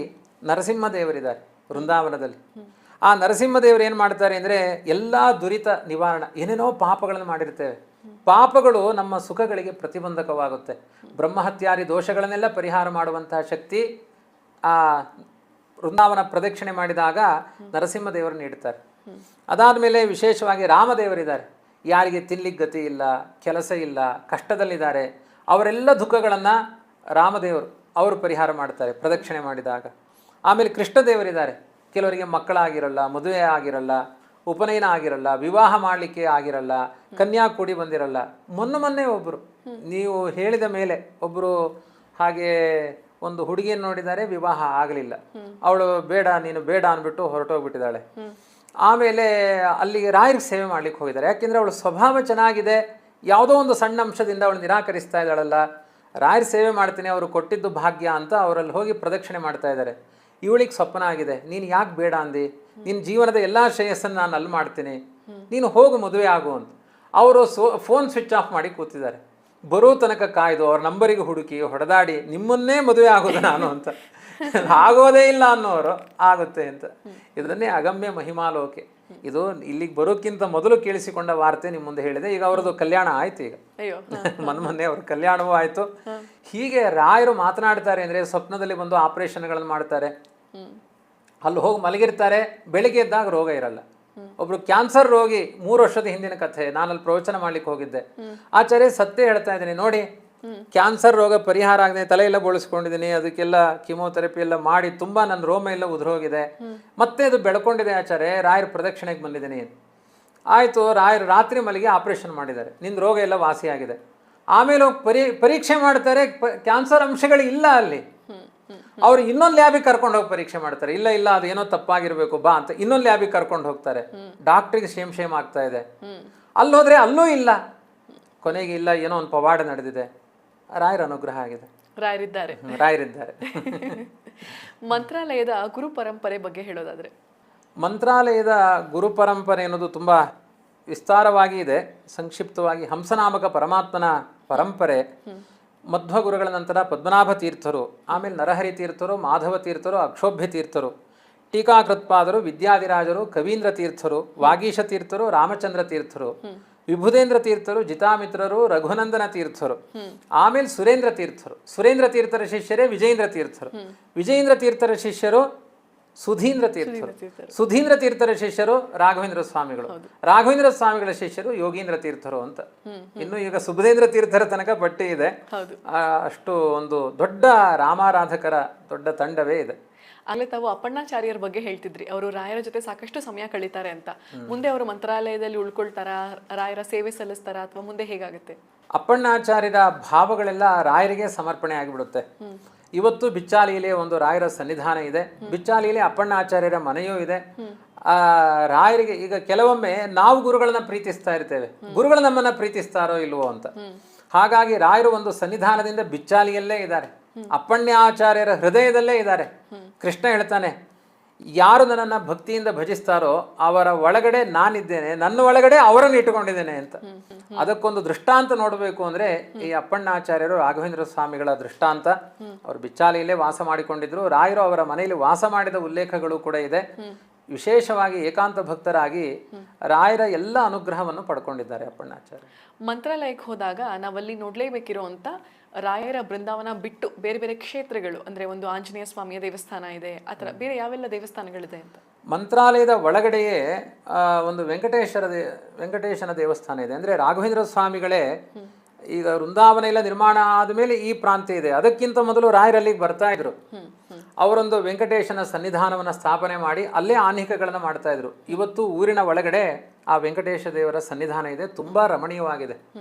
ನರಸಿಂಹದೇವರಿದ್ದಾರೆ ವೃಂದಾವನದಲ್ಲಿ. ಆ ನರಸಿಂಹದೇವರು ಏನು ಮಾಡ್ತಾರೆ ಅಂದರೆ, ಎಲ್ಲ ದುರಿತ ನಿವಾರಣ, ಏನೇನೋ ಪಾಪಗಳನ್ನು ಮಾಡಿರ್ತೇವೆ, ಪಾಪಗಳು ನಮ್ಮ ಸುಖಗಳಿಗೆ ಪ್ರತಿಬಂಧಕವಾಗುತ್ತೆ. ಬ್ರಹ್ಮಹತ್ಯಾದಿ ದೋಷಗಳನ್ನೆಲ್ಲ ಪರಿಹಾರ ಮಾಡುವಂತಹ ಶಕ್ತಿ ಆ ವೃಂದಾವನ ಪ್ರದಕ್ಷಿಣೆ ಮಾಡಿದಾಗ ನರಸಿಂಹದೇವರು ನೀಡ್ತಾರೆ. ಅದಾದ ಮೇಲೆ ವಿಶೇಷವಾಗಿ ರಾಮದೇವರಿದ್ದಾರೆ. ಯಾರಿಗೆ ತಿನ್ಲಿಕ್ಕೆ ಗತಿ ಇಲ್ಲ, ಕೆಲಸ ಇಲ್ಲ, ಕಷ್ಟದಲ್ಲಿದ್ದಾರೆ, ಅವರೆಲ್ಲ ದುಃಖಗಳನ್ನು ರಾಮದೇವರು ಅವರು ಪರಿಹಾರ ಮಾಡ್ತಾರೆ ಪ್ರದಕ್ಷಿಣೆ ಮಾಡಿದಾಗ. ಆಮೇಲೆ ಕೃಷ್ಣದೇವರಿದ್ದಾರೆ. ಕೆಲವರಿಗೆ ಮಕ್ಕಳಾಗಿರಲ್ಲ, ಮದುವೆ ಆಗಿರಲ್ಲ, ಉಪನಯನ ಆಗಿರಲ್ಲ, ವಿವಾಹ ಮಾಡಲಿಕ್ಕೆ ಆಗಿರಲ್ಲ, ಕನ್ಯಾ ಕೂಡಿ ಬಂದಿರಲ್ಲ. ಮೊನ್ನೆ ಒಬ್ಬರು ನೀವು ಹೇಳಿದ ಮೇಲೆ ಒಬ್ಬರು ಹಾಗೆ ಒಂದು ಹುಡುಗಿಯನ್ನು ನೋಡಿದ್ದಾರೆ, ವಿವಾಹ ಆಗಲಿಲ್ಲ. ಅವಳು ನೀನು ಬೇಡ ಅಂದ್ಬಿಟ್ಟು ಹೊರಟೋಗ್ಬಿಟ್ಟಿದ್ದಾಳೆ. ಆಮೇಲೆ ಅಲ್ಲಿಗೆ ರಾಯರಿಗೆ ಸೇವೆ ಮಾಡ್ಲಿಕ್ಕೆ ಹೋಗಿದ್ದಾರೆ. ಯಾಕೆಂದರೆ ಅವಳು ಸ್ವಭಾವ ಚೆನ್ನಾಗಿದೆ, ಯಾವುದೋ ಒಂದು ಸಣ್ಣ ಅಂಶದಿಂದ ಅವಳು ನಿರಾಕರಿಸ್ತಾ ಇದ್ದಾಳಲ್ಲ, ರಾಯರ ಸೇವೆ ಮಾಡ್ತೀನಿ, ಅವರು ಕೊಟ್ಟಿದ್ದು ಭಾಗ್ಯ ಅಂತ ಅವರಲ್ಲಿ ಹೋಗಿ ಪ್ರದಕ್ಷಿಣೆ ಮಾಡ್ತಾ ಇದ್ದಾರೆ. ಇವಳಿಗೆ ಸ್ವಪ್ನ ಆಗಿದೆ, ನೀನು ಯಾಕೆ ಬೇಡ ಅಂದಿ, ನಿನ್ನ ಜೀವನದ ಎಲ್ಲ ಶ್ರೇಯಸ್ಸನ್ನು ನಾನು ಅಲ್ಲಿ ಮಾಡ್ತೀನಿ, ನೀನು ಹೋಗು ಮದುವೆ ಆಗು ಅಂತ. ಅವರು ಫೋನ್ ಸ್ವಿಚ್ ಆಫ್ ಮಾಡಿ ಕೂತಿದ್ದಾರೆ. ಬರೋ ತನಕ ಕಾಯ್ದು ಅವ್ರ ನಂಬರಿಗೆ ಹುಡುಕಿ ಹೊಡೆದಾಡಿ ನಿಮ್ಮನ್ನೇ ಮದುವೆ ಆಗೋದು ನಾನು ಅಂತ ಆಗೋದೇ ಇಲ್ಲ ಅನ್ನೋರು ಆಗುತ್ತೆ ಅಂತ. ಇದನ್ನೇ ಅಗಮ್ಯ ಮಹಿಮಾಲೋಕೆ. ಇದು ಇಲ್ಲಿಗೆ ಬರೋಕ್ಕಿಂತ ಮೊದಲು ಕೇಳಿಸಿಕೊಂಡ ವಾರ್ತೆ ನಿಮ್ಮ ಮುಂದೆ ಹೇಳಿದೆ. ಈಗ ಅವರದ್ದು ಕಲ್ಯಾಣ ಆಯ್ತು. ಈಗ ಮೊನ್ನೆ ಅವ್ರ ಕಲ್ಯಾಣವೂ ಆಯ್ತು. ಹೀಗೆ ರಾಯರು ಮಾತನಾಡ್ತಾರೆ ಅಂದ್ರೆ ಸ್ವಪ್ನದಲ್ಲಿ ಬಂದು ಆಪರೇಷನ್ಗಳನ್ನು ಮಾಡ್ತಾರೆ, ಅಲ್ಲಿ ಹೋಗಿ ಮಲಗಿರ್ತಾರೆ, ಬೆಳಿಗ್ಗೆ ಎದ್ದಾಗ ರೋಗ ಇರಲ್ಲ. ಒಬ್ರು ಕ್ಯಾನ್ಸರ್ ರೋಗಿ 3 ವರ್ಷದ ಹಿಂದಿನ ಕಥೆ, ನಾನಲ್ಲಿ ಪ್ರವಚನ ಮಾಡ್ಲಿಕ್ಕೆ ಹೋಗಿದ್ದೆ. ಆಚಾರ್ಯ ಸತ್ಯ ಹೇಳ್ತಾ ಇದ್ದೀನಿ ನೋಡಿ, ಕ್ಯಾನ್ಸರ್ ರೋಗ ಪರಿಹಾರ ಆಗದೆ ತಲೆಯೆಲ್ಲ ಬೋಳಿಸ್ಕೊಂಡಿದ್ದೀನಿ, ಅದಕ್ಕೆಲ್ಲ ಕಿಮೋಥೆರಪಿ ಎಲ್ಲ ಮಾಡಿ ತುಂಬಾ ನನ್ನ ರೋಮ ಎಲ್ಲ ಉದುರೋಗಿದೆ, ಮತ್ತೆ ಅದು ಬೆಳ್ಕೊಂಡಿದೆ ಆಚಾರ್ಯ, ರಾಯರ ಪ್ರದಕ್ಷಿಣೆಗೆ ಬಂದಿದ್ದೀನಿ. ಆಯಿತು, ರಾಯರು ರಾತ್ರಿ ಮಲಗಿ ಆಪರೇಷನ್ ಮಾಡಿದ್ದಾರೆ, ನಿಂದು ರೋಗ ಎಲ್ಲ ವಾಸಿಯಾಗಿದೆ. ಆಮೇಲೆ ಹೋಗಿ ಪರೀಕ್ಷೆ ಮಾಡ್ತಾರೆ, ಕ್ಯಾನ್ಸರ್ ಅಂಶಗಳು ಇಲ್ಲ ಅಲ್ಲಿ. ಅವ್ರು ಇನ್ನೊಂದು ಲ್ಯಾಬಿಗೆ ಕರ್ಕೊಂಡು ಹೋಗಿ ಪರೀಕ್ಷೆ ಮಾಡ್ತಾರೆ, ಇಲ್ಲ ಇಲ್ಲ ಅದು ಏನೋ ತಪ್ಪಾಗಿರ್ಬೇಕು ಬಾ ಅಂತ ಇನ್ನೊಂದು ಲ್ಯಾಬಿಗೆ ಕರ್ಕೊಂಡು ಹೋಗ್ತಾರೆ. ಡಾಕ್ಟ್ರಿಗೆ ಶೇಮ್ ಆಗ್ತಾ ಇದೆ. ಅಲ್ಲಿ ಹೋದ್ರೆ ಅಲ್ಲೂ ಇಲ್ಲ, ಕೊನೆಗೆ ಇಲ್ಲ ಏನೋ ಒಂದು ಪವಾಡ ನಡೆದಿದೆ, ರಾಯರ ಅನುಗ್ರಹ ಆಗಿದೆ, ರಾಯರಿದ್ದಾರೆ. ಮಂತ್ರಾಲಯದ ಗುರು ಪರಂಪರೆ ಬಗ್ಗೆ ಹೇಳೋದಾದ್ರೆ, ಮಂತ್ರಾಲಯದ ಗುರು ಪರಂಪರೆ ಅನ್ನೋದು ತುಂಬ ವಿಸ್ತಾರವಾಗಿ ಇದೆ. ಸಂಕ್ಷಿಪ್ತವಾಗಿ ಹಂಸನಾಮಕ ಪರಮಾತ್ಮನ ಪರಂಪರೆ ಮಧ್ವ ಗುರುಗಳ ನಂತರ ಪದ್ಮನಾಭ ತೀರ್ಥರು, ಆಮೇಲೆ ನರಹರಿ ತೀರ್ಥರು, ಮಾಧವ ತೀರ್ಥರು, ಅಕ್ಷೋಭ್ಯ ತೀರ್ಥರು, ಟೀಕಾಕೃತ್ಪಾದರು, ವಿದ್ಯಾಧಿರಾಜರು, ಕವೀಂದ್ರ ತೀರ್ಥರು, ವಾಗೀಶ ತೀರ್ಥರು, ರಾಮಚಂದ್ರ ತೀರ್ಥರು, ವಿಭುಧೇಂದ್ರ ತೀರ್ಥರು, ಜಿತಾಮಿತ್ರರು, ರಘುನಂದನ ತೀರ್ಥರು, ಆಮೇಲೆ ಸುರೇಂದ್ರ ತೀರ್ಥರು. ಸುರೇಂದ್ರ ತೀರ್ಥರ ಶಿಷ್ಯರೇ ವಿಜಯೇಂದ್ರ ತೀರ್ಥರು. ವಿಜಯೇಂದ್ರ ತೀರ್ಥರ ಶಿಷ್ಯರು ಸುಧೀಂದ್ರ ತೀರ್ಥರು. ಸುಧೀಂದ್ರ ತೀರ್ಥರ ಶಿಷ್ಯರು ರಾಘವೇಂದ್ರ ಸ್ವಾಮಿಗಳು. ರಾಘವೇಂದ್ರ ಸ್ವಾಮಿಗಳ ಶಿಷ್ಯರು ಯೋಗೀಂದ್ರ ತೀರ್ಥರು ಅಂತ. ಇನ್ನು ಈಗ ಸುಬುಧೇಂದ್ರ ತೀರ್ಥರ ತನಕ ಪಟ್ಟಿ ಇದೆ. ಅಷ್ಟು ಒಂದು ದೊಡ್ಡ ರಾಮಾರಾಧಕರ ದೊಡ್ಡ ತಂಡವೇ ಇದೆ. ಆಗಲೇ ತಾವು ಅಪ್ಪಣ್ಣಾಚಾರ್ಯರ ಬಗ್ಗೆ ಹೇಳ್ತಿದ್ರಿ, ಅವರು ರಾಯರ ಜೊತೆ ಸಾಕಷ್ಟು ಸಮಯ ಕಳೀತಾರೆ ಅಂತ. ಮುಂದೆ ಅವರು ಮಂತ್ರಾಲಯದಲ್ಲಿ ಉಳ್ಕೊಳ್ತಾರಾ, ರಾಯರ ಸೇವೆ ಸಲ್ಲಿಸ್ತಾರಾ, ಅಥವಾ ಮುಂದೆ ಹೇಗಾಗುತ್ತೆ? ಅಪ್ಪಣ್ಣಾಚಾರ್ಯರ ಭಾವಗಳೆಲ್ಲ ರಾಯರಿಗೆ ಸಮರ್ಪಣೆ ಆಗಿಬಿಡುತ್ತೆ. ಇವತ್ತು ಬಿಚ್ಚಾಲಿಯಲ್ಲಿ ಒಂದು ರಾಯರ ಸನ್ನಿಧಾನ ಇದೆ. ಬಿಚ್ಚಾಲಿಯಲ್ಲಿ ಅಪ್ಪಣ್ಣಾಚಾರ್ಯರ ಮನೆಯೂ ಇದೆ. ರಾಯರಿಗೆ ಈಗ ಕೆಲವೊಮ್ಮೆ ನಾವು ಗುರುಗಳನ್ನ ಪ್ರೀತಿಸ್ತಾ ಇರ್ತೇವೆ, ಗುರುಗಳು ನಮ್ಮನ್ನ ಪ್ರೀತಿಸ್ತಾರೋ ಇಲ್ವೋ ಅಂತ. ಹಾಗಾಗಿ ರಾಯರು ಒಂದು ಸನ್ನಿಧಾನದಿಂದ ಬಿಚ್ಚಾಲಿಯಲ್ಲೇ ಇದ್ದಾರೆ, ಅಪ್ಪಣ್ಣಾಚಾರ್ಯರ ಹೃದಯದಲ್ಲೇ ಇದ್ದಾರೆ. ಕೃಷ್ಣ ಹೇಳ್ತಾನೆ, ಯಾರು ನನ್ನನ್ನು ಭಕ್ತಿಯಿಂದ ಭಜಿಸ್ತಾರೋ ಅವರ ಒಳಗಡೆ ನಾನಿದ್ದೇನೆ, ನನ್ನ ಒಳಗಡೆ ಅವರನ್ನು ಇಟ್ಟುಕೊಂಡಿದ್ದೇನೆ ಅಂತ. ಅದಕ್ಕೊಂದು ದೃಷ್ಟಾಂತ ನೋಡಬೇಕು ಅಂದ್ರೆ ಈ ಅಪ್ಪಣ್ಣಾಚಾರ್ಯರು ರಾಘವೇಂದ್ರ ಸ್ವಾಮಿಗಳ ದೃಷ್ಟಾಂತ. ಅವರು ಬಿಚ್ಚಾಲಿಯಲ್ಲೇ ವಾಸ ಮಾಡಿಕೊಂಡಿದ್ರು. ರಾಯರು ಅವರ ಮನೆಯಲ್ಲಿ ವಾಸ ಮಾಡಿದ ಉಲ್ಲೇಖಗಳು ಕೂಡ ಇದೆ. ವಿಶೇಷವಾಗಿ ಏಕಾಂತ ಭಕ್ತರಾಗಿ ರಾಯರ ಎಲ್ಲ ಅನುಗ್ರಹವನ್ನು ಪಡ್ಕೊಂಡಿದ್ದಾರೆ ಅಪ್ಪಣ್ಣಾಚಾರ್ಯ. ಮಂತ್ರಾಲಯಕ್ಕೆ ಹೋದಾಗ ನಾವಲ್ಲಿ ನೋಡ್ಲೇಬೇಕಿರುವಂತ ರಾಯರ ಬೃಂದಾವನ ಬಿಟ್ಟು ಬೇರೆ ಬೇರೆ ಕ್ಷೇತ್ರಗಳು, ಅಂದ್ರೆ ಒಂದು ಆಂಜನೇಯ ಸ್ವಾಮಿಯ ದೇವಸ್ಥಾನ ಇದೆ, ಆತರ ಬೇರೆ ಯಾವೆಲ್ಲ ದೇವಸ್ಥಾನಗಳಿದೆ ಅಂತ? ಮಂತ್ರಾಲಯದ ಒಳಗಡೆಯೇ ಒಂದು ವೆಂಕಟೇಶನ ದೇವಸ್ಥಾನ ಇದೆ. ಅಂದ್ರೆ ರಾಘವೇಂದ್ರ ಸ್ವಾಮಿಗಳೇ ಈಗ ವೃಂದಾವನ ಎಲ್ಲ ನಿರ್ಮಾಣ ಆದಮೇಲೆ ಈ ಪ್ರಾಂತ್ಯ ಇದೆ. ಅದಕ್ಕಿಂತ ಮೊದಲು ರಾಯರಲ್ಲಿಗೆ ಬರ್ತಾ ಇದ್ರು. ಅವರೊಂದು ವೆಂಕಟೇಶನ ಸನ್ನಿಧಾನವನ್ನು ಸ್ಥಾಪನೆ ಮಾಡಿ ಅಲ್ಲೇ ಆನ್ಹಿಕಗಳನ್ನು ಮಾಡ್ತಾ ಇದ್ರು. ಇವತ್ತು ಊರಿನ ಒಳಗಡೆ ಆ ವೆಂಕಟೇಶ ದೇವರ ಸನ್ನಿಧಾನ ಇದೆ, ತುಂಬಾ ರಮಣೀಯವಾಗಿದೆ.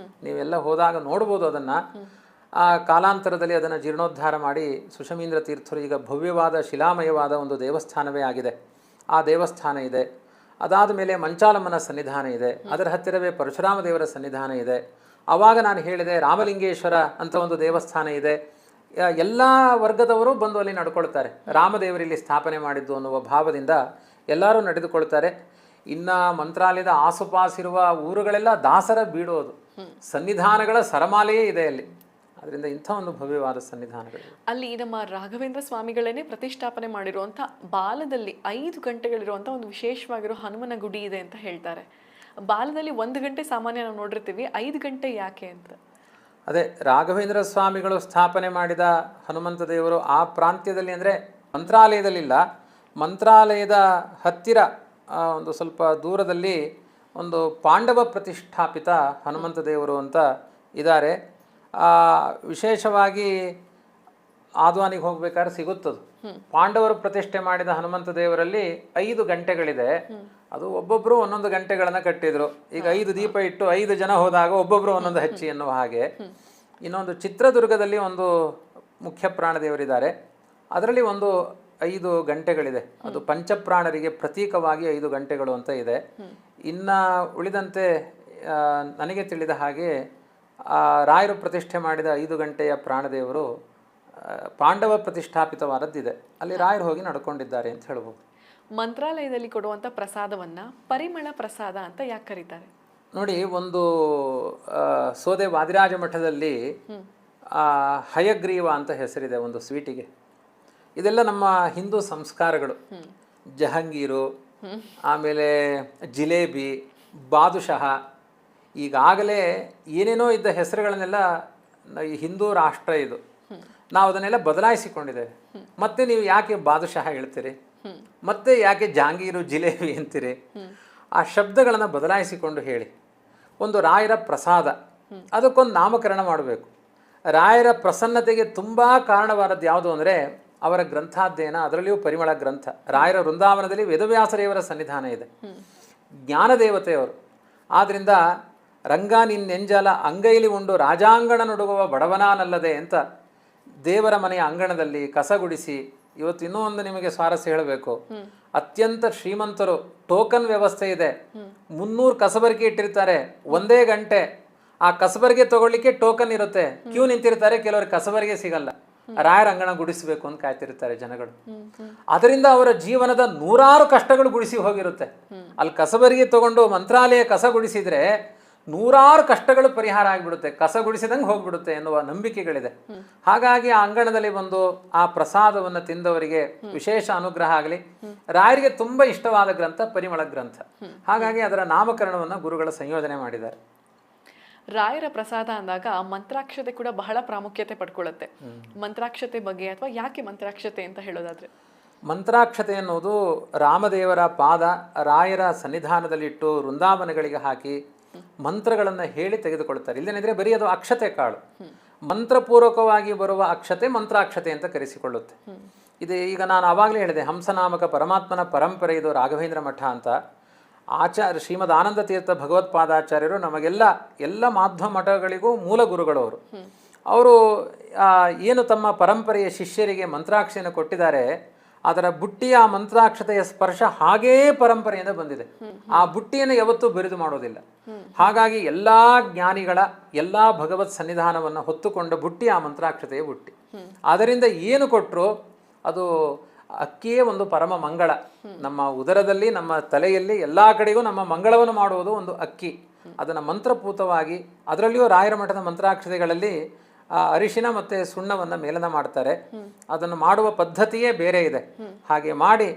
ನೀವೆಲ್ಲ ಹೋದಾಗ ನೋಡ್ಬೋದು ಅದನ್ನ. ಆ ಕಾಲಾಂತರದಲ್ಲಿ ಅದನ್ನು ಜೀರ್ಣೋದ್ಧಾರ ಮಾಡಿ ಸುಷಮೀಂದ್ರ ತೀರ್ಥರು ಈಗ ಭವ್ಯವಾದ ಶಿಲಾಮಯವಾದ ಒಂದು ದೇವಸ್ಥಾನವೇ ಆಗಿದೆ. ಆ ದೇವಸ್ಥಾನ ಇದೆ. ಅದಾದ ಮೇಲೆ ಮಂಚಾಲಮ್ಮನ ಸನ್ನಿಧಾನ ಇದೆ. ಅದರ ಹತ್ತಿರವೇ ಪರಶುರಾಮ ದೇವರ ಸನ್ನಿಧಾನ ಇದೆ. ಆವಾಗ ನಾನು ಹೇಳಿದೆ ರಾಮಲಿಂಗೇಶ್ವರ ಅಂತ ಒಂದು ದೇವಸ್ಥಾನ ಇದೆ. ಎಲ್ಲ ವರ್ಗದವರು ಬಂದು ಅಲ್ಲಿ ನಡ್ಕೊಳ್ತಾರೆ. ರಾಮದೇವರಲ್ಲಿ ಸ್ಥಾಪನೆ ಮಾಡಿದ್ದು ಅನ್ನುವ ಭಾವದಿಂದ ಎಲ್ಲರೂ ನಡೆದುಕೊಳ್ತಾರೆ. ಇನ್ನು ಮಂತ್ರಾಲಯದ ಆಸುಪಾಸಿರುವ ಊರುಗಳೆಲ್ಲ ದಾಸರ ಬೀಡೋದು, ಸನ್ನಿಧಾನಗಳ ಸರಮಾಲೆಯೇ ಇದೆ ಅಲ್ಲಿ. ಅದರಿಂದ ಇಂಥ ಒಂದು ಭವ್ಯವಾದ ಸನ್ನಿಧಾನಗಳು. ಅಲ್ಲಿ ನಮ್ಮ ರಾಘವೇಂದ್ರ ಸ್ವಾಮಿಗಳನ್ನೇ ಪ್ರತಿಷ್ಠಾಪನೆ ಮಾಡಿರುವಂಥ ಬಾಲದಲ್ಲಿ 5 ಗಂಟೆಗಳಿರುವಂಥ ಒಂದು ವಿಶೇಷವಾಗಿರೋ ಹನುಮನ ಗುಡಿ ಇದೆ ಅಂತ ಹೇಳ್ತಾರೆ. ಬಾಲದಲ್ಲಿ 1 ಗಂಟೆ ಸಾಮಾನ್ಯ ನಾವು ನೋಡಿರ್ತೀವಿ, 5 ಗಂಟೆ ಯಾಕೆ ಅಂತ? ಅದೇ ರಾಘವೇಂದ್ರ ಸ್ವಾಮಿಗಳು ಸ್ಥಾಪನೆ ಮಾಡಿದ ಹನುಮಂತ ದೇವರು ಆ ಪ್ರಾಂತ್ಯದಲ್ಲಿ, ಅಂದರೆ ಮಂತ್ರಾಲಯದಲ್ಲಿಲ್ಲ, ಮಂತ್ರಾಲಯದ ಹತ್ತಿರ ಒಂದು ಸ್ವಲ್ಪ ದೂರದಲ್ಲಿ ಒಂದು ಪಾಂಡವ ಪ್ರತಿಷ್ಠಾಪಿತ ಹನುಮಂತ ದೇವರು ಅಂತ ಇದ್ದಾರೆ. ವಿಶೇಷವಾಗಿ ಆದ್ವಾನಿಗೆ ಹೋಗ್ಬೇಕಾದ್ರೆ ಸಿಗುತ್ತದು. ಪಾಂಡವರು ಪ್ರತಿಷ್ಠೆ ಮಾಡಿದ ಹನುಮಂತ ದೇವರಲ್ಲಿ 5 ಗಂಟೆಗಳಿದೆ. ಅದು ಒಬ್ಬೊಬ್ರು ಒಂದೊಂದು ಗಂಟೆಗಳನ್ನ ಕಟ್ಟಿದ್ರು. ಈಗ 5 ದೀಪ ಇಟ್ಟು 5 ಜನ ಹೋದಾಗ ಒಬ್ಬೊಬ್ರು ಒಂದೊಂದು ಹಚ್ಚಿ ಎನ್ನುವ ಹಾಗೆ. ಇನ್ನೊಂದು ಚಿತ್ರದುರ್ಗದಲ್ಲಿ ಒಂದು ಮುಖ್ಯ ಪ್ರಾಣದೇವರಿದ್ದಾರೆ. ಅದರಲ್ಲಿ ಒಂದು 5 ಗಂಟೆಗಳಿದೆ. ಅದು ಪಂಚಪ್ರಾಣರಿಗೆ ಪ್ರತೀಕವಾಗಿ 5 ಗಂಟೆಗಳು ಅಂತ ಇದೆ. ಇನ್ನು ಉಳಿದಂತೆ ನನಗೆ ತಿಳಿದ ಹಾಗೆ ರಾಯರು ಪ್ರತಿಷ್ಠೆ ಮಾಡಿದ 5 ಗಂಟೆಯ ಪ್ರಾಣದೇವರು ಪಾಂಡವ ಪ್ರತಿಷ್ಠಾಪಿತವಾದದ್ದಿದೆ. ಅಲ್ಲಿ ರಾಯರು ಹೋಗಿ ನಡ್ಕೊಂಡಿದ್ದಾರೆ ಅಂತ ಹೇಳ್ಬೋದು. ಮಂತ್ರಾಲಯದಲ್ಲಿ ಕೊಡುವಂಥ ಪ್ರಸಾದವನ್ನ ಪರಿಮಳ ಪ್ರಸಾದ ಅಂತ ಯಾಕೆ ಕರೀತಾರೆ? ನೋಡಿ, ಒಂದು ಸೋದೆ ವಾದಿರಾಜ ಮಠದಲ್ಲಿ ಹಯಗ್ರೀವ ಅಂತ ಹೆಸರಿದೆ ಒಂದು ಸ್ವೀಟಿಗೆ. ಇದೆಲ್ಲ ನಮ್ಮ ಹಿಂದೂ ಸಂಸ್ಕಾರಗಳು. ಜಹಂಗೀರು, ಆಮೇಲೆ ಜಿಲೇಬಿ, ಬಾದುಷಹ, ಈಗಾಗಲೇ ಏನೇನೋ ಇದ್ದ ಹೆಸರುಗಳನ್ನೆಲ್ಲ ಈ ಹಿಂದೂ ರಾಷ್ಟ್ರ ಇದು, ನಾವು ಅದನ್ನೆಲ್ಲ ಬದಲಾಯಿಸಿಕೊಂಡಿದ್ದೇವೆ. ಮತ್ತೆ ನೀವು ಯಾಕೆ ಬಾದುಷಹ ಹೇಳ್ತೀರಿ, ಮತ್ತೆ ಯಾಕೆ ಜಹಾಂಗೀರು ಜಿಲೇಬಿ ಅಂತೀರಿ? ಆ ಶಬ್ದಗಳನ್ನು ಬದಲಾಯಿಸಿಕೊಂಡು ಹೇಳಿ. ಒಂದು ರಾಯರ ಪ್ರಸಾದ, ಅದಕ್ಕೊಂದು ನಾಮಕರಣ ಮಾಡಬೇಕು. ರಾಯರ ಪ್ರಸನ್ನತೆಗೆ ತುಂಬ ಕಾರಣವಾದದ್ದು ಯಾವುದು ಅಂದರೆ ಅವರ ಗ್ರಂಥಾಧ್ಯಯನ, ಅದರಲ್ಲಿಯೂ ಪರಿಮಳ ಗ್ರಂಥ. ರಾಯರ ವೃಂದಾವನದಲ್ಲಿ ವೇದವ್ಯಾಸದೇವರ ಸನ್ನಿಧಾನ ಇದೆ, ಜ್ಞಾನದೇವತೆಯವರು. ಆದ್ದರಿಂದ ರಂಗ ನಿನ್ನೆಂಜಲ ಅಂಗೈಲಿ ಉಂಡು ರಾಜಾಂಗಣ ನುಡುಗುವ ಬಡವನಾನಲ್ಲದೆ ಅಂತ ದೇವರ ಮನೆಯ ಅಂಗಣದಲ್ಲಿ ಕಸಗುಡಿಸಿ, ಇವತ್ತು ಇನ್ನೂ ಒಂದು ನಿಮಗೆ ಸ್ವಾರಸ್ಯ ಹೇಳಬೇಕು, ಅತ್ಯಂತ ಶ್ರೀಮಂತರು, ಟೋಕನ್ ವ್ಯವಸ್ಥೆ ಇದೆ, 300 ಕಸಬರಿಕೆ ಇಟ್ಟಿರ್ತಾರೆ, ಒಂದೇ ಗಂಟೆ ಆ ಕಸಬರಿಗೆ ತಗೊಳ್ಳಿಕ್ಕೆ ಟೋಕನ್ ಇರುತ್ತೆ, ಕ್ಯೂ ನಿಂತಿರ್ತಾರೆ, ಕೆಲವರಿಗೆ ಕಸಬರಿಗೆ ಸಿಗಲ್ಲ, ರಾಯರ ಅಂಗಣ ಗುಡಿಸಬೇಕು ಅಂತ ಕಾಯ್ತಿರ್ತಾರೆ ಜನಗಳು. ಅದರಿಂದ ಅವರ ಜೀವನದ 100 ಕಷ್ಟಗಳು ಗುಡಿಸಿ ಹೋಗಿರುತ್ತೆ. ಅಲ್ಲಿ ಕಸಬರಿಗೆ ತಗೊಂಡು ಮಂತ್ರಾಲಯ ಕಸ ಗುಡಿಸಿದ್ರೆ 100 ಕಷ್ಟಗಳು ಪರಿಹಾರ ಆಗಿಬಿಡುತ್ತೆ, ಕಸ ಗುಡಿಸಿದಂಗೆ ಹೋಗ್ಬಿಡುತ್ತೆ ಎನ್ನುವ ನಂಬಿಕೆಗಳಿದೆ. ಹಾಗಾಗಿ ಆ ಅಂಗಣದಲ್ಲಿ ಬಂದು ಆ ಪ್ರಸಾದವನ್ನು ತಿಂದವರಿಗೆ ವಿಶೇಷ ಅನುಗ್ರಹ ಆಗಲಿ. ರಾಯರಿಗೆ ತುಂಬ ಇಷ್ಟವಾದ ಗ್ರಂಥ ಪರಿಮಳ ಗ್ರಂಥ, ಹಾಗಾಗಿ ಅದರ ನಾಮಕರಣವನ್ನು ಗುರುಗಳ ಸಂಯೋಜನೆ ಮಾಡಿದ್ದಾರೆ. ರಾಯರ ಪ್ರಸಾದ ಅಂದಾಗ ಮಂತ್ರಾಕ್ಷತೆ ಕೂಡ ಬಹಳ ಪ್ರಾಮುಖ್ಯತೆ ಪಡ್ಕೊಳ್ಳುತ್ತೆ. ಮಂತ್ರಾಕ್ಷತೆ ಬಗ್ಗೆ ಅಥವಾ ಯಾಕೆ ಮಂತ್ರಾಕ್ಷತೆ ಅಂತ ಹೇಳೋದಾದ್ರೆ, ಮಂತ್ರಾಕ್ಷತೆ ಎನ್ನುವುದು ರಾಮದೇವರ ಪಾದ ರಾಯರ ಸನ್ನಿಧಾನದಲ್ಲಿಟ್ಟು ವೃಂದಾವನಗಳಿಗೆ ಹಾಕಿ ಮಂತ್ರಗಳನ್ನು ಹೇಳಿ ತೆಗೆದುಕೊಳ್ತಾರೆ. ಇಲ್ಲದೇನಿದ್ರೆ ಬರೀ ಅದು ಅಕ್ಷತೆ ಕಾಳು, ಮಂತ್ರಪೂರ್ವಕವಾಗಿ ಬರುವ ಅಕ್ಷತೆ ಮಂತ್ರಾಕ್ಷತೆ ಅಂತ ಕರೆಸಿಕೊಳ್ಳುತ್ತೆ. ಇದು ಈಗ ನಾನು ಆವಾಗಲೇ ಹೇಳಿದೆ, ಹಂಸನಾಮಕ ಪರಮಾತ್ಮನ ಪರಂಪರೆ ಇದು ರಾಘವೇಂದ್ರ ಮಠ ಅಂತ. ಶ್ರೀಮದ್ ಆನಂದ ತೀರ್ಥ ಭಗವತ್ಪಾದಾಚಾರ್ಯರು ನಮಗೆಲ್ಲ ಎಲ್ಲ ಮಾಧ್ವ ಮಠಗಳಿಗೂ ಮೂಲ ಗುರುಗಳವರು. ಅವರು ಏನು ತಮ್ಮ ಪರಂಪರೆಯ ಶಿಷ್ಯರಿಗೆ ಮಂತ್ರಾಕ್ಷತೆಯನ್ನು ಕೊಟ್ಟಿದ್ದಾರೆ, ಅದರ ಬುಟ್ಟಿಯ ಆ ಮಂತ್ರಾಕ್ಷತೆಯ ಸ್ಪರ್ಶ ಹಾಗೇ ಪರಂಪರೆಯಿಂದ ಬಂದಿದೆ. ಆ ಬುಟ್ಟಿಯನ್ನು ಯಾವತ್ತೂ ಬಿರಿದು ಮಾಡೋದಿಲ್ಲ. ಹಾಗಾಗಿ ಎಲ್ಲ ಜ್ಞಾನಿಗಳ ಎಲ್ಲ ಭಗವತ್ ಸನ್ನಿಧಾನವನ್ನು ಹೊತ್ತುಕೊಂಡ ಬುಟ್ಟಿ ಆ ಮಂತ್ರಾಕ್ಷತೆಯ ಬುಟ್ಟಿ. ಅದರಿಂದ ಏನು ಕೊಟ್ಟರು ಅದು ಅಕ್ಕಿಯೇ ಒಂದು ಪರಮ ಮಂಗಳ. ನಮ್ಮ ಉದರದಲ್ಲಿ, ನಮ್ಮ ತಲೆಯಲ್ಲಿ ಎಲ್ಲ ಕಡೆಗೂ ನಮ್ಮ ಮಂಗಳವನ್ನು ಮಾಡುವುದು ಒಂದು ಅಕ್ಕಿ. ಅದನ್ನು ಮಂತ್ರಪೂತವಾಗಿ, ಅದರಲ್ಲಿಯೂ ರಾಯರ ಮಠದ ಮಂತ್ರಾಕ್ಷತೆಗಳಲ್ಲಿ ಅರಿಶಿನ ಮತ್ತು ಸುಣ್ಣವನ್ನು ಮೇಲನ ಮಾಡ್ತಾರೆ. ಅದನ್ನು ಮಾಡುವ ಪದ್ಧತಿಯೇ ಬೇರೆ ಇದೆ. ಹಾಗೆ ಮಾಡಿ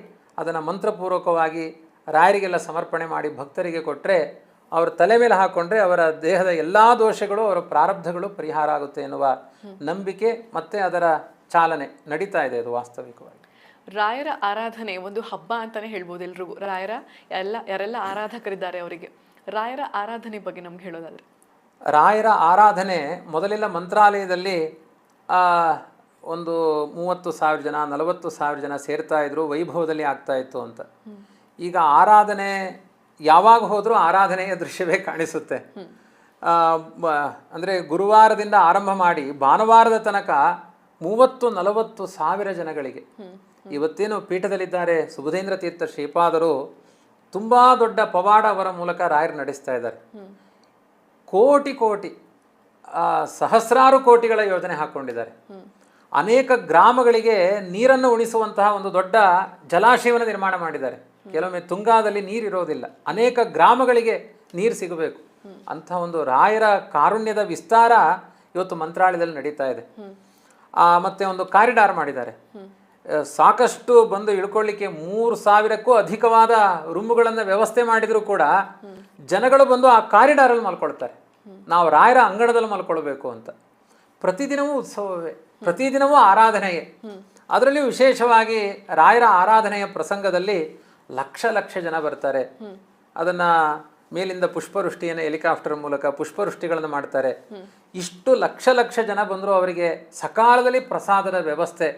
ಅದನ್ನು ಮಂತ್ರಪೂರ್ವಕವಾಗಿ ರಾಯರಿಗೆಲ್ಲ ಸಮರ್ಪಣೆ ಮಾಡಿ ಭಕ್ತರಿಗೆ ಕೊಟ್ಟರೆ, ಅವರ ತಲೆ ಮೇಲೆ ಹಾಕ್ಕೊಂಡ್ರೆ ಅವರ ದೇಹದ ಎಲ್ಲ ದೋಷಗಳು, ಅವರ ಪ್ರಾರಬ್ಧಗಳು ಪರಿಹಾರ ಆಗುತ್ತೆ ಎನ್ನುವ ನಂಬಿಕೆ ಮತ್ತು ಅದರ ಚಾಲನೆ ನಡೀತಾ ಇದೆ. ಅದು ವಾಸ್ತವಿಕವಾಗಿ ರಾಯರ ಆರಾಧನೆ ಒಂದು ಹಬ್ಬ ಅಂತಾನೆ ಹೇಳ್ಬೋದು ಎಲ್ರಿಗೂ. ಯಾರೆಲ್ಲ ಆರಾಧಕರಿದ್ದಾರೆ ಅವರಿಗೆ ರಾಯರ ಆರಾಧನೆ ಬಗ್ಗೆ ನಮ್ಗೆ ಹೇಳೋದಾದ್ರೆ, ರಾಯರ ಆರಾಧನೆ ಮೊದಲೆಲ್ಲ ಮಂತ್ರಾಲಯದಲ್ಲಿ ಒಂದು 30,000 ಜನ 40,000 ಜನ ಸೇರ್ತಾ ಇದ್ರು, ವೈಭವದಲ್ಲಿ ಆಗ್ತಾ ಇತ್ತು ಅಂತ. ಈಗ ಆರಾಧನೆ ಯಾವಾಗ ಹೋದರೂ ಆರಾಧನೆಯ ದೃಶ್ಯವೇ ಕಾಣಿಸುತ್ತೆ. ಅಂದರೆ ಗುರುವಾರದಿಂದ ಆರಂಭ ಮಾಡಿ ಭಾನುವಾರದ ತನಕ 30-40 ಸಾವಿರ ಜನಗಳಿಗೆ. ಇವತ್ತೇನು ಪೀಠದಲ್ಲಿದ್ದಾರೆ ಸುಬುಧೇಂದ್ರ ತೀರ್ಥ ಶ್ರೀಪಾದರು, ತುಂಬ ದೊಡ್ಡ ಪವಾಡ ಅವರ ಮೂಲಕ ರಾಯರು ನಡೆಸ್ತಾ ಇದ್ದಾರೆ. ಕೋಟಿ ಸಹಸ್ರಾರು ಕೋಟಿಗಳ ಯೋಜನೆ ಹಾಕ್ಕೊಂಡಿದ್ದಾರೆ. ಅನೇಕ ಗ್ರಾಮಗಳಿಗೆ ನೀರನ್ನು ಉಣಿಸುವಂತಹ ಒಂದು ದೊಡ್ಡ ಜಲಾಶಯವನ್ನು ನಿರ್ಮಾಣ ಮಾಡಿದ್ದಾರೆ. ಕೆಲವೊಮ್ಮೆ ತುಂಗಾದಲ್ಲಿ ನೀರಿರೋದಿಲ್ಲ, ಅನೇಕ ಗ್ರಾಮಗಳಿಗೆ ನೀರು ಸಿಗಬೇಕು. ಅಂಥ ಒಂದು ರಾಯರ ಕಾರುಣ್ಯದ ವಿಸ್ತಾರ ಇವತ್ತು ಮಂತ್ರಾಲಯದಲ್ಲಿ ನಡೀತಾ ಇದೆ. ಮತ್ತೆ ಒಂದು ಕಾರಿಡಾರ್ ಮಾಡಿದ್ದಾರೆ. ಸಾಕಷ್ಟು ಬಂದು ಇಳ್ಕೊಳ್ಳಿಕ್ಕೆ 3,000ಕ್ಕೂ ಅಧಿಕವಾದ ರೂಮುಗಳನ್ನು ವ್ಯವಸ್ಥೆ ಮಾಡಿದರೂ ಕೂಡ ಜನಗಳು ಬಂದು ಆ ಕಾರಿಡಾರಲ್ಲಿ ಮಲ್ಕೊಳ್ತಾರೆ. ನಾವು ರಾಯರ ಅಂಗಣದಲ್ಲಿ ಮಲ್ಕೊಳ್ಬೇಕು ಅಂತ. ಪ್ರತಿದಿನವೂ ಉತ್ಸವವೇ, ಪ್ರತಿದಿನವೂ ಆರಾಧನೆಯೇ. ಅದರಲ್ಲಿಯೂ ವಿಶೇಷವಾಗಿ ರಾಯರ ಆರಾಧನೆಯ ಪ್ರಸಂಗದಲ್ಲಿ ಲಕ್ಷ ಜನ ಬರ್ತಾರೆ. ಅದನ್ನು ಮೇಲಿಂದ ಪುಷ್ಪವೃಷ್ಟಿಯನ್ನು ಹೆಲಿಕಾಪ್ಟರ್ ಮೂಲಕ ಪುಷ್ಪವೃಷ್ಟಿಗಳನ್ನು ಮಾಡ್ತಾರೆ. ಇಷ್ಟು ಲಕ್ಷ ಜನ ಬಂದರೂ ಅವರಿಗೆ ಸಕಾಲದಲ್ಲಿ ಪ್ರಸಾದದ ವ್ಯವಸ್ಥೆ,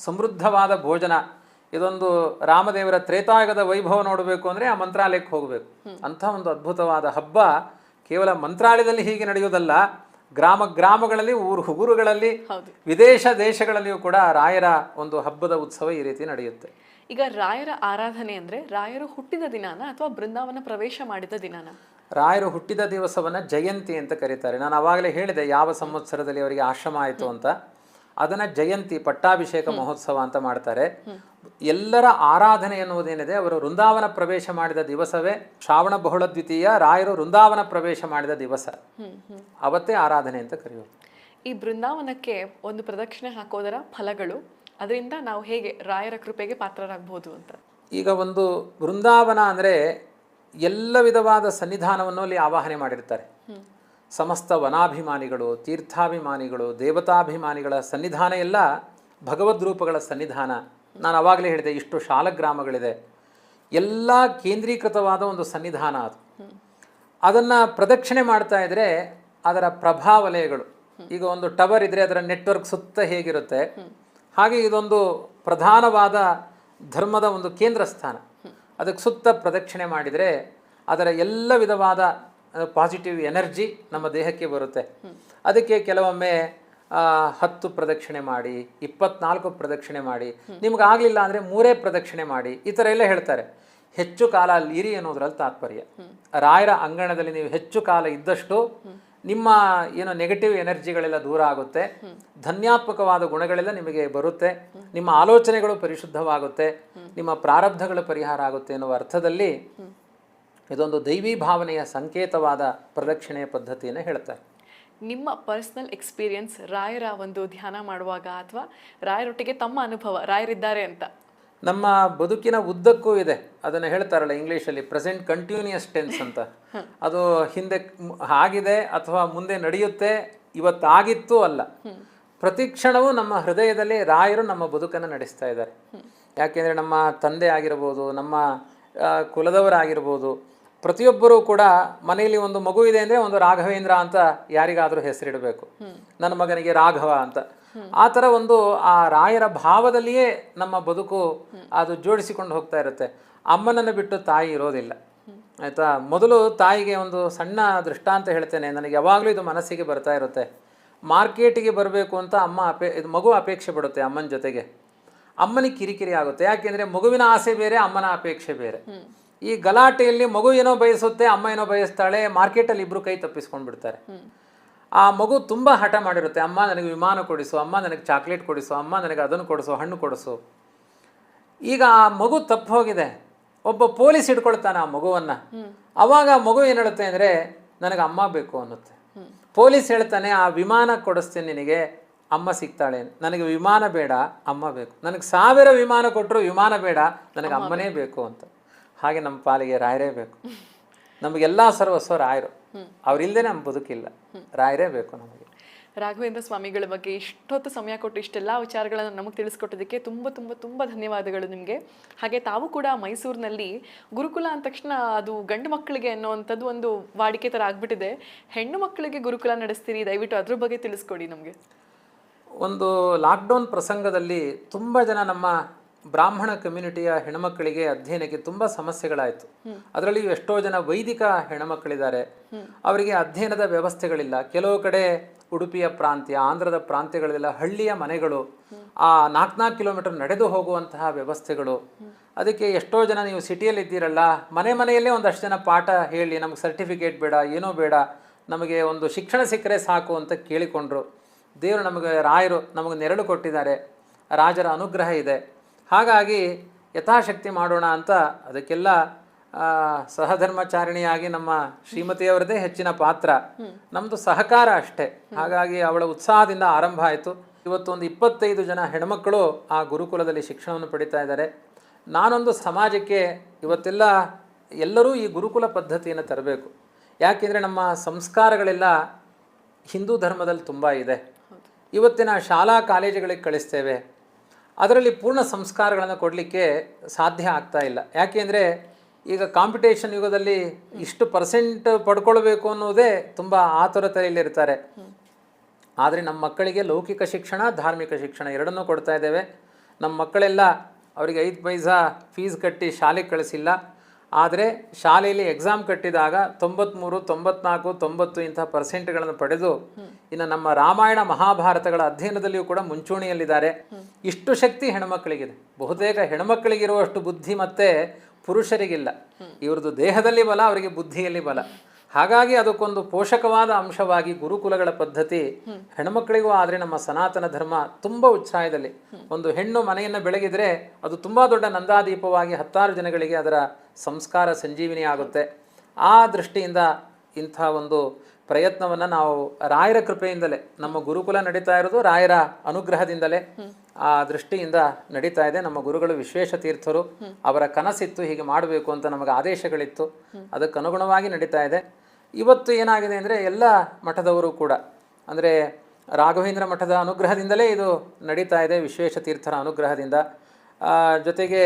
ಸಮೃದ್ಧವಾದ ಭೋಜನ. ಇದೊಂದು ರಾಮದೇವರ ತ್ರೇತಾಯುಗದ ವೈಭವ ನೋಡಬೇಕು ಅಂದರೆ ಆ ಮಂತ್ರಾಲಯಕ್ಕೆ ಹೋಗಬೇಕು. ಅಂಥ ಒಂದು ಅದ್ಭುತವಾದ ಹಬ್ಬ ಕೇವಲ ಮಂತ್ರಾಲಯದಲ್ಲಿ ಹೀಗೆ ನಡೆಯುವುದಲ್ಲ, ಗ್ರಾಮಗಳಲ್ಲಿ, ಊರುಗಳಲ್ಲಿ, ವಿದೇಶ ದೇಶಗಳಲ್ಲಿಯೂ ಕೂಡ ರಾಯರ ಒಂದು ಹಬ್ಬದ ಉತ್ಸವ ಈ ರೀತಿ ನಡೆಯುತ್ತೆ. ಈಗ ರಾಯರ ಆರಾಧನೆ ಅಂದ್ರೆ ರಾಯರು ಹುಟ್ಟಿದ ದಿನಾನ ಅಥವಾ ಬೃಂದಾವನ ಪ್ರವೇಶ ಮಾಡಿದ ದಿನಾನ? ರಾಯರು ಹುಟ್ಟಿದ ದಿವಸವನ್ನ ಜಯಂತಿ ಅಂತ ಕರೀತಾರೆ. ನಾನು ಆವಾಗಲೇ ಹೇಳಿದೆ ಯಾವ ಸಂವತ್ಸರದಲ್ಲಿ ಅವರಿಗೆ ಆಶ್ರಮ ಆಯಿತು ಅಂತ. ಅದನ್ನ ಜಯಂತಿ, ಪಟ್ಟಾಭಿಷೇಕ ಮಹೋತ್ಸವ ಅಂತ ಮಾಡ್ತಾರೆ. ಎಲ್ಲರ ಆರಾಧನೆ ಎನ್ನುವುದೇನಿದೆ, ಅವರು ವೃಂದಾವನ ಪ್ರವೇಶ ಮಾಡಿದ ದಿವಸವೇ ಶ್ರಾವಣ ಬಹುಳ ದ್ವಿತೀಯ, ರಾಯರು ವೃಂದಾವನ ಪ್ರವೇಶ ಮಾಡಿದ ದಿವಸ, ಅವತ್ತೇ ಆರಾಧನೆ ಅಂತ ಕರೆಯೋದು. ಈ ಬೃಂದಾವನಕ್ಕೆ ಒಂದು ಪ್ರದಕ್ಷಿಣೆ ಹಾಕೋದರ ಫಲಗಳು ಅದರಿಂದ ನಾವು ಹೇಗೆ ರಾಯರ ಕೃಪೆಗೆ ಪಾತ್ರರಾಗಬಹುದು ಅಂತ? ಈಗ ಒಂದು ವೃಂದಾವನ ಅಂದರೆ ಎಲ್ಲ ವಿಧವಾದ ಸನ್ನಿಧಾನವನ್ನು ಅಲ್ಲಿ ಆವಾಹನೆ ಮಾಡಿರ್ತಾರೆ. ಸಮಸ್ತ ವನಾಭಿಮಾನಿಗಳು, ತೀರ್ಥಾಭಿಮಾನಿಗಳು, ದೇವತಾಭಿಮಾನಿಗಳ ಸನ್ನಿಧಾನ ಎಲ್ಲ ಭಗವದ್ ರೂಪಗಳ ಸನ್ನಿಧಾನ. ನಾನು ಆವಾಗಲೇ ಹೇಳಿದೆ, ಇಷ್ಟು ಶಾಲಗ್ರಾಮಗಳಿದೆ, ಎಲ್ಲ ಕೇಂದ್ರೀಕೃತವಾದ ಒಂದು ಸನ್ನಿಧಾನ ಅದು. ಅದನ್ನು ಪ್ರದಕ್ಷಿಣೆ ಮಾಡ್ತಾ ಇದ್ದರೆ ಅದರ ಪ್ರಭಾವಲಯಗಳು, ಈಗ ಒಂದು ಟವರ್ ಇದ್ದರೆ ಅದರ ನೆಟ್ವರ್ಕ್ ಸುತ್ತ ಹೇಗಿರುತ್ತೆ, ಹಾಗೆ ಇದೊಂದು ಪ್ರಧಾನವಾದ ಧರ್ಮದ ಒಂದು ಕೇಂದ್ರ ಸ್ಥಾನ. ಅದಕ್ಕೆ ಸುತ್ತ ಪ್ರದಕ್ಷಿಣೆ ಮಾಡಿದರೆ ಅದರ ಎಲ್ಲ ವಿಧವಾದ ಪಾಸಿಟಿವ್ ಎನರ್ಜಿ ನಮ್ಮ ದೇಹಕ್ಕೆ ಬರುತ್ತೆ. ಅದಕ್ಕೆ ಕೆಲವೊಮ್ಮೆ 10 ಪ್ರದಕ್ಷಿಣೆ ಮಾಡಿ, 24 ಪ್ರದಕ್ಷಿಣೆ ಮಾಡಿ, ನಿಮ್ಗಾಗಲಿಲ್ಲ ಅಂದರೆ 3 ಪ್ರದಕ್ಷಿಣೆ ಮಾಡಿ, ಈ ಥರ ಎಲ್ಲ ಹೇಳ್ತಾರೆ. ಹೆಚ್ಚು ಕಾಲ ಅಲ್ಲಿ ಇರಿ ಅನ್ನೋದ್ರಲ್ಲಿ ತಾತ್ಪರ್ಯ. ರಾಯರ ಅಂಗಣದಲ್ಲಿ ನೀವು ಹೆಚ್ಚು ಕಾಲ ಇದ್ದಷ್ಟು ನಿಮ್ಮ ಏನೋ ನೆಗೆಟಿವ್ ಎನರ್ಜಿಗಳೆಲ್ಲ ದೂರ ಆಗುತ್ತೆ, ಧನ್ಯಾತ್ಮಕವಾದ ಗುಣಗಳೆಲ್ಲ ನಿಮಗೆ ಬರುತ್ತೆ, ನಿಮ್ಮ ಆಲೋಚನೆಗಳು ಪರಿಶುದ್ಧವಾಗುತ್ತೆ, ನಿಮ್ಮ ಪ್ರಾರಬ್ಧಗಳು ಪರಿಹಾರ ಆಗುತ್ತೆ ಎನ್ನುವ ಅರ್ಥದಲ್ಲಿ ಇದೊಂದು ದೈವಿ ಭಾವನೆಯ ಸಂಕೇತವಾದ ಪ್ರದಕ್ಷಿಣೆಯ ಪದ್ಧತಿಯನ್ನು ಹೇಳ್ತಾರೆ. ನಿಮ್ಮ ಪರ್ಸನಲ್ ಎಕ್ಸ್ಪೀರಿಯನ್ಸ್ ರಾಯರ ಒಂದು ಧ್ಯಾನ ಮಾಡುವಾಗ ಅಥವಾ ರಾಯರೊಟ್ಟಿಗೆ ತಮ್ಮ ಅನುಭವ, ರಾಯರಿದ್ದಾರೆ ಅಂತ? ನಮ್ಮ ಬದುಕಿನ ಉದ್ದಕ್ಕೂ ಇದೆ. ಅದನ್ನು ಹೇಳ್ತಾರಲ್ಲ ಇಂಗ್ಲೀಷಲ್ಲಿ ಪ್ರೆಸೆಂಟ್ ಕಂಟಿನ್ಯೂಯಸ್ ಟೆನ್ಸ್ ಅಂತ. ಅದು ಹಿಂದೆ ಆಗಿದೆ ಅಥವಾ ಮುಂದೆ ನಡೆಯುತ್ತೆ, ಇವತ್ತಾಗಿತ್ತು ಅಲ್ಲ. ಪ್ರತಿ ಕ್ಷಣವೂ ನಮ್ಮ ಹೃದಯದಲ್ಲಿ ರಾಯರು ನಮ್ಮ ಬದುಕನ್ನು ನಡೆಸ್ತಾ ಇದ್ದಾರೆ. ಯಾಕೆಂದರೆ ನಮ್ಮ ತಂದೆ ಆಗಿರ್ಬೋದು, ನಮ್ಮ ಕುಲದವರಾಗಿರ್ಬೋದು, ಪ್ರತಿಯೊಬ್ಬರೂ ಕೂಡ ಮನೆಯಲ್ಲಿ ಒಂದು ಮಗು ಇದೆ ಅಂದರೆ ಒಂದು ರಾಘವೇಂದ್ರ ಅಂತ ಯಾರಿಗಾದರೂ ಹೆಸರಿಡಬೇಕು, ನನ್ನ ಮಗನಿಗೆ ರಾಘವ ಅಂತ. ಆ ಥರ ಒಂದು ಆ ರಾಯರ ಭಾವದಲ್ಲಿಯೇ ನಮ್ಮ ಬದುಕು ಅದು ಜೋಡಿಸಿಕೊಂಡು ಹೋಗ್ತಾ ಇರುತ್ತೆ. ಅಮ್ಮನನ್ನು ಬಿಟ್ಟು ತಾಯಿ ಇರೋದಿಲ್ಲ, ಆಯಿತಾ. ಮೊದಲು ತಾಯಿಗೆ ಒಂದು ಸಣ್ಣ ದೃಷ್ಟಾಂತ ಹೇಳ್ತೇನೆ, ನನಗೆ ಯಾವಾಗಲೂ ಇದು ಮನಸ್ಸಿಗೆ ಬರ್ತಾ ಇರುತ್ತೆ. ಮಾರ್ಕೆಟಿಗೆ ಬರಬೇಕು ಅಂತ ಮಗು ಅಪೇಕ್ಷೆ ಪಡುತ್ತೆ ಅಮ್ಮನ ಜೊತೆಗೆ. ಅಮ್ಮನಿಗೆ ಕಿರಿಕಿರಿ ಆಗುತ್ತೆ, ಯಾಕೆಂದರೆ ಮಗುವಿನ ಆಸೆ ಬೇರೆ, ಅಮ್ಮನ ಅಪೇಕ್ಷೆ ಬೇರೆ. ಈ ಗಲಾಟೆಯಲ್ಲಿ ಮಗು ಏನೋ ಬಯಸುತ್ತೆ, ಅಮ್ಮ ಏನೋ ಬಯಸ್ತಾಳೆ, ಮಾರ್ಕೆಟಲ್ಲಿ ಇಬ್ಬರು ಕೈ ತಪ್ಪಿಸ್ಕೊಂಡು ಬಿಡ್ತಾರೆ. ಆ ಮಗು ತುಂಬ ಹಠ ಮಾಡಿರುತ್ತೆ, ಅಮ್ಮ ನನಗೆ ವಿಮಾನ ಕೊಡಿಸು, ಅಮ್ಮ ನನಗೆ ಚಾಕ್ಲೇಟ್ ಕೊಡಿಸು, ಅಮ್ಮ ನನಗೆ ಅದನ್ನು ಕೊಡಿಸು, ಹಣ್ಣು ಕೊಡಿಸು. ಈಗ ಆ ಮಗು ತಪ್ಪು ಹೋಗಿದೆ, ಒಬ್ಬ ಪೊಲೀಸ್ ಹಿಡ್ಕೊಳ್ತಾನೆ ಆ ಮಗುವನ್ನು. ಅವಾಗ ಮಗು ಏನು ಹೇಳುತ್ತೆ ಅಂದರೆ ನನಗೆ ಅಮ್ಮ ಬೇಕು ಅನ್ನುತ್ತೆ. ಪೊಲೀಸ್ ಹೇಳ್ತಾನೆ ಆ ವಿಮಾನ ಕೊಡಿಸ್ತೀನಿ ನಿನಗೆ, ಅಮ್ಮ ಸಿಗ್ತಾಳೆ. ನನಗೆ ವಿಮಾನ ಬೇಡ, ಅಮ್ಮ ಬೇಕು. ನನಗೆ 1000 ವಿಮಾನ ಕೊಟ್ಟರು ವಿಮಾನ ಬೇಡ, ನನಗೆ ಅಮ್ಮನೇ ಬೇಕು ಅಂತ. ಹಾಗೆ ನಮ್ಮ ಪಾಲಿಗೆ ರಾಯರೇ ಬೇಕು. ನಮಗೆಲ್ಲ ಸರ್ವಸ್ವ ರಾಯರು, ಅವರಿಲ್ಲದೆ ನಮ್ಮ ಬದುಕಿಲ್ಲ, ರಾಯರೇ ಬೇಕು ನಮಗೆ. ರಾಘವೇಂದ್ರ ಸ್ವಾಮಿಗಳ ಬಗ್ಗೆ ಇಷ್ಟೊತ್ತು ಸಮಯ ಕೊಟ್ಟು ಇಷ್ಟೆಲ್ಲ ವಿಚಾರಗಳನ್ನು ನಮಗೆ ತಿಳಿಸ್ಕೊಟ್ಟೋದಕ್ಕೆ ತುಂಬ ತುಂಬ ತುಂಬ ಧನ್ಯವಾದಗಳು ನಿಮಗೆ. ಹಾಗೆ ತಾವು ಕೂಡ ಮೈಸೂರಿನಲ್ಲಿ ಗುರುಕುಲ ಅಂದ ತಕ್ಷಣ ಅದು ಗಂಡು ಮಕ್ಕಳಿಗೆ ಅನ್ನೋವಂಥದ್ದು ಒಂದು ವಾಡಿಕೆ ಥರ ಆಗಿಬಿಟ್ಟಿದೆ. ಹೆಣ್ಣು ಮಕ್ಕಳಿಗೆ ಗುರುಕುಲ ನಡೆಸ್ತೀರಿ, ದಯವಿಟ್ಟು ಅದ್ರ ಬಗ್ಗೆ ತಿಳಿಸ್ಕೊಡಿ ನಮಗೆ. ಒಂದು ಲಾಕ್ಡೌನ್ ಪ್ರಸಂಗದಲ್ಲಿ ತುಂಬ ಜನ ನಮ್ಮ ಬ್ರಾಹ್ಮಣ ಕಮ್ಯುನಿಟಿಯ ಹೆಣ್ಮಕ್ಕಳಿಗೆ ಅಧ್ಯಯನಕ್ಕೆ ತುಂಬ ಸಮಸ್ಯೆಗಳಾಯಿತು. ಅದರಲ್ಲಿಯೂ ಎಷ್ಟೋ ಜನ ವೈದಿಕ ಹೆಣ್ಮಕ್ಕಳಿದ್ದಾರೆ, ಅವರಿಗೆ ಅಧ್ಯಯನದ ವ್ಯವಸ್ಥೆಗಳಿಲ್ಲ. ಕೆಲವು ಕಡೆ ಉಡುಪಿಯ ಪ್ರಾಂತ್ಯ, ಆಂಧ್ರದ ಪ್ರಾಂತ್ಯಗಳೆಲ್ಲ ಹಳ್ಳಿಯ ಮನೆಗಳು, ಆ 4-4 ಕಿಲೋಮೀಟರ್ ನಡೆದು ಹೋಗುವಂತಹ ವ್ಯವಸ್ಥೆಗಳು. ಅದಕ್ಕೆ ಎಷ್ಟೋ ಜನ ನೀವು ಸಿಟಿಯಲ್ಲಿ ಇದ್ದೀರಲ್ಲ, ಮನೆಯಲ್ಲೇ ಒಂದಷ್ಟು ಜನ ಪಾಠ ಹೇಳಿ, ನಮಗೆ ಸರ್ಟಿಫಿಕೇಟ್ ಬೇಡ, ಏನೂ ಬೇಡ, ನಮಗೆ ಒಂದು ಶಿಕ್ಷಣ ಸಿಕ್ಕರೆ ಸಾಕು ಅಂತ ಕೇಳಿಕೊಂಡ್ರು. ದೇವರು ನಮಗೆ, ರಾಯರು ನಮಗೆ ನೆರಳು ಕೊಟ್ಟಿದ್ದಾರೆ, ರಾಜರ ಅನುಗ್ರಹ ಇದೆ. ಹಾಗಾಗಿ ಯಥಾಶಕ್ತಿ ಮಾಡೋಣ ಅಂತ ಅದಕ್ಕೆಲ್ಲ ಸಹಧರ್ಮಚಾರಿಣಿಯಾಗಿ ನಮ್ಮ ಶ್ರೀಮತಿಯವರದೇ ಹೆಚ್ಚಿನ ಪಾತ್ರ, ನಮ್ಮದು ಸಹಕಾರ ಅಷ್ಟೇ. ಹಾಗಾಗಿ ಅವಳ ಉತ್ಸಾಹದಿಂದ ಆರಂಭ ಆಯಿತು. ಇವತ್ತು ಒಂದು 25 ಜನ ಹೆಣ್ಮಕ್ಕಳು ಆ ಗುರುಕುಲದಲ್ಲಿ ಶಿಕ್ಷಣವನ್ನು ಪಡಿತಾ ಇದ್ದಾರೆ. ನಾನೊಂದು ಸಮಾಜಕ್ಕೆ ಇವತ್ತೆಲ್ಲ ಎಲ್ಲರೂ ಈ ಗುರುಕುಲ ಪದ್ಧತಿಯನ್ನು ತರಬೇಕು. ಯಾಕೆಂದರೆ ನಮ್ಮ ಸಂಸ್ಕಾರಗಳೆಲ್ಲ ಹಿಂದೂ ಧರ್ಮದಲ್ಲಿ ತುಂಬ ಇದೆ. ಇವತ್ತಿನ ಶಾಲಾ ಕಾಲೇಜುಗಳಿಗೆ ಕಳಿಸ್ತೇವೆ, ಅದರಲ್ಲಿ ಪೂರ್ಣ ಸಂಸ್ಕಾರಗಳನ್ನು ಕೊಡಲಿಕ್ಕೆ ಸಾಧ್ಯ ಆಗ್ತಾ ಇಲ್ಲ. ಯಾಕೆಂದರೆ ಈಗ ಕಾಂಪಿಟೇಷನ್ ಯುಗದಲ್ಲಿ ಇಷ್ಟು % ಪಡ್ಕೊಳ್ಬೇಕು ಅನ್ನೋದೇ ತುಂಬ ಆತುರತೆಯಲ್ಲಿರ್ತಾರೆ. ಆದರೆ ನಮ್ಮ ಮಕ್ಕಳಿಗೆ ಲೌಕಿಕ ಶಿಕ್ಷಣ, ಧಾರ್ಮಿಕ ಶಿಕ್ಷಣ ಎರಡನ್ನೂ ಕೊಡ್ತಾ ಇದ್ದೇವೆ. ನಮ್ಮ ಮಕ್ಕಳೆಲ್ಲ ಅವರಿಗೆ 5 ಪೈಸಾ ಫೀಸ್ ಕಟ್ಟಿ ಶಾಲೆಗೆ ಕಳಿಸಿಲ್ಲ. ಆದರೆ ಶಾಲೆಯಲ್ಲಿ ಎಕ್ಸಾಮ್ ಕಟ್ಟಿದಾಗ 93, 94, 90 ಇಂಥ % ಪಡೆದು ಇನ್ನು ನಮ್ಮ ರಾಮಾಯಣ ಮಹಾಭಾರತಗಳ ಅಧ್ಯಯನದಲ್ಲಿಯೂ ಕೂಡ ಮುಂಚೂಣಿಯಲ್ಲಿದ್ದಾರೆ. ಇಷ್ಟು ಶಕ್ತಿ ಹೆಣ್ಮಕ್ಕಳಿಗಿದೆ. ಬಹುತೇಕ ಹೆಣ್ಮಕ್ಕಳಿಗಿರುವಷ್ಟು ಬುದ್ಧಿ ಮತ್ತೆ ಪುರುಷರಿಗಿಲ್ಲ. ಇವ್ರದ್ದು ದೇಹದಲ್ಲಿ ಬಲ, ಅವರಿಗೆ ಬುದ್ಧಿಯಲ್ಲಿ ಬಲ. ಹಾಗಾಗಿ ಅದಕ್ಕೊಂದು ಪೋಷಕವಾದ ಅಂಶವಾಗಿ ಗುರುಕುಲಗಳ ಪದ್ಧತಿ ಹೆಣ್ಮಕ್ಕಳಿಗೂ. ಆದರೆ ನಮ್ಮ ಸನಾತನ ಧರ್ಮ ತುಂಬ ಉತ್ಸಾಹದಲ್ಲಿ, ಒಂದು ಹೆಣ್ಣು ಮನೆಯನ್ನು ಬೆಳಗಿದರೆ ಅದು ತುಂಬ ದೊಡ್ಡ ನಂದಾದೀಪವಾಗಿ 10 ಜನಗಳಿಗೆ ಅದರ ಸಂಸ್ಕಾರ ಸಂಜೀವಿನಿ ಆಗುತ್ತೆ. ಆ ದೃಷ್ಟಿಯಿಂದ ಇಂಥ ಒಂದು ಪ್ರಯತ್ನವನ್ನು ನಾವು ರಾಯರ ಕೃಪೆಯಿಂದಲೇ, ನಮ್ಮ ಗುರುಕುಲ ನಡೀತಾ ಇರೋದು ರಾಯರ ಅನುಗ್ರಹದಿಂದಲೇ ಆ ದೃಷ್ಟಿಯಿಂದ ನಡೀತಾ ಇದೆ. ನಮ್ಮ ಗುರುಗಳು ವಿಶ್ವೇಶ ತೀರ್ಥರು, ಅವರ ಕನಸಿತ್ತು ಹೀಗೆ ಮಾಡಬೇಕು ಅಂತ, ನಮಗೆ ಆದೇಶಗಳಿತ್ತು, ಅದಕ್ಕೆ ಅನುಗುಣವಾಗಿ ನಡೀತಾ ಇದೆ. ಇವತ್ತು ಏನಾಗಿದೆ ಅಂದರೆ ಎಲ್ಲ ಮಠದವರು ಕೂಡ, ಅಂದರೆ ರಾಘವೇಂದ್ರ ಮಠದ ಅನುಗ್ರಹದಿಂದಲೇ ಇದು ನಡೀತಾ ಇದೆ, ವಿಶ್ವೇಶ ತೀರ್ಥರ ಅನುಗ್ರಹದಿಂದ. ಜೊತೆಗೆ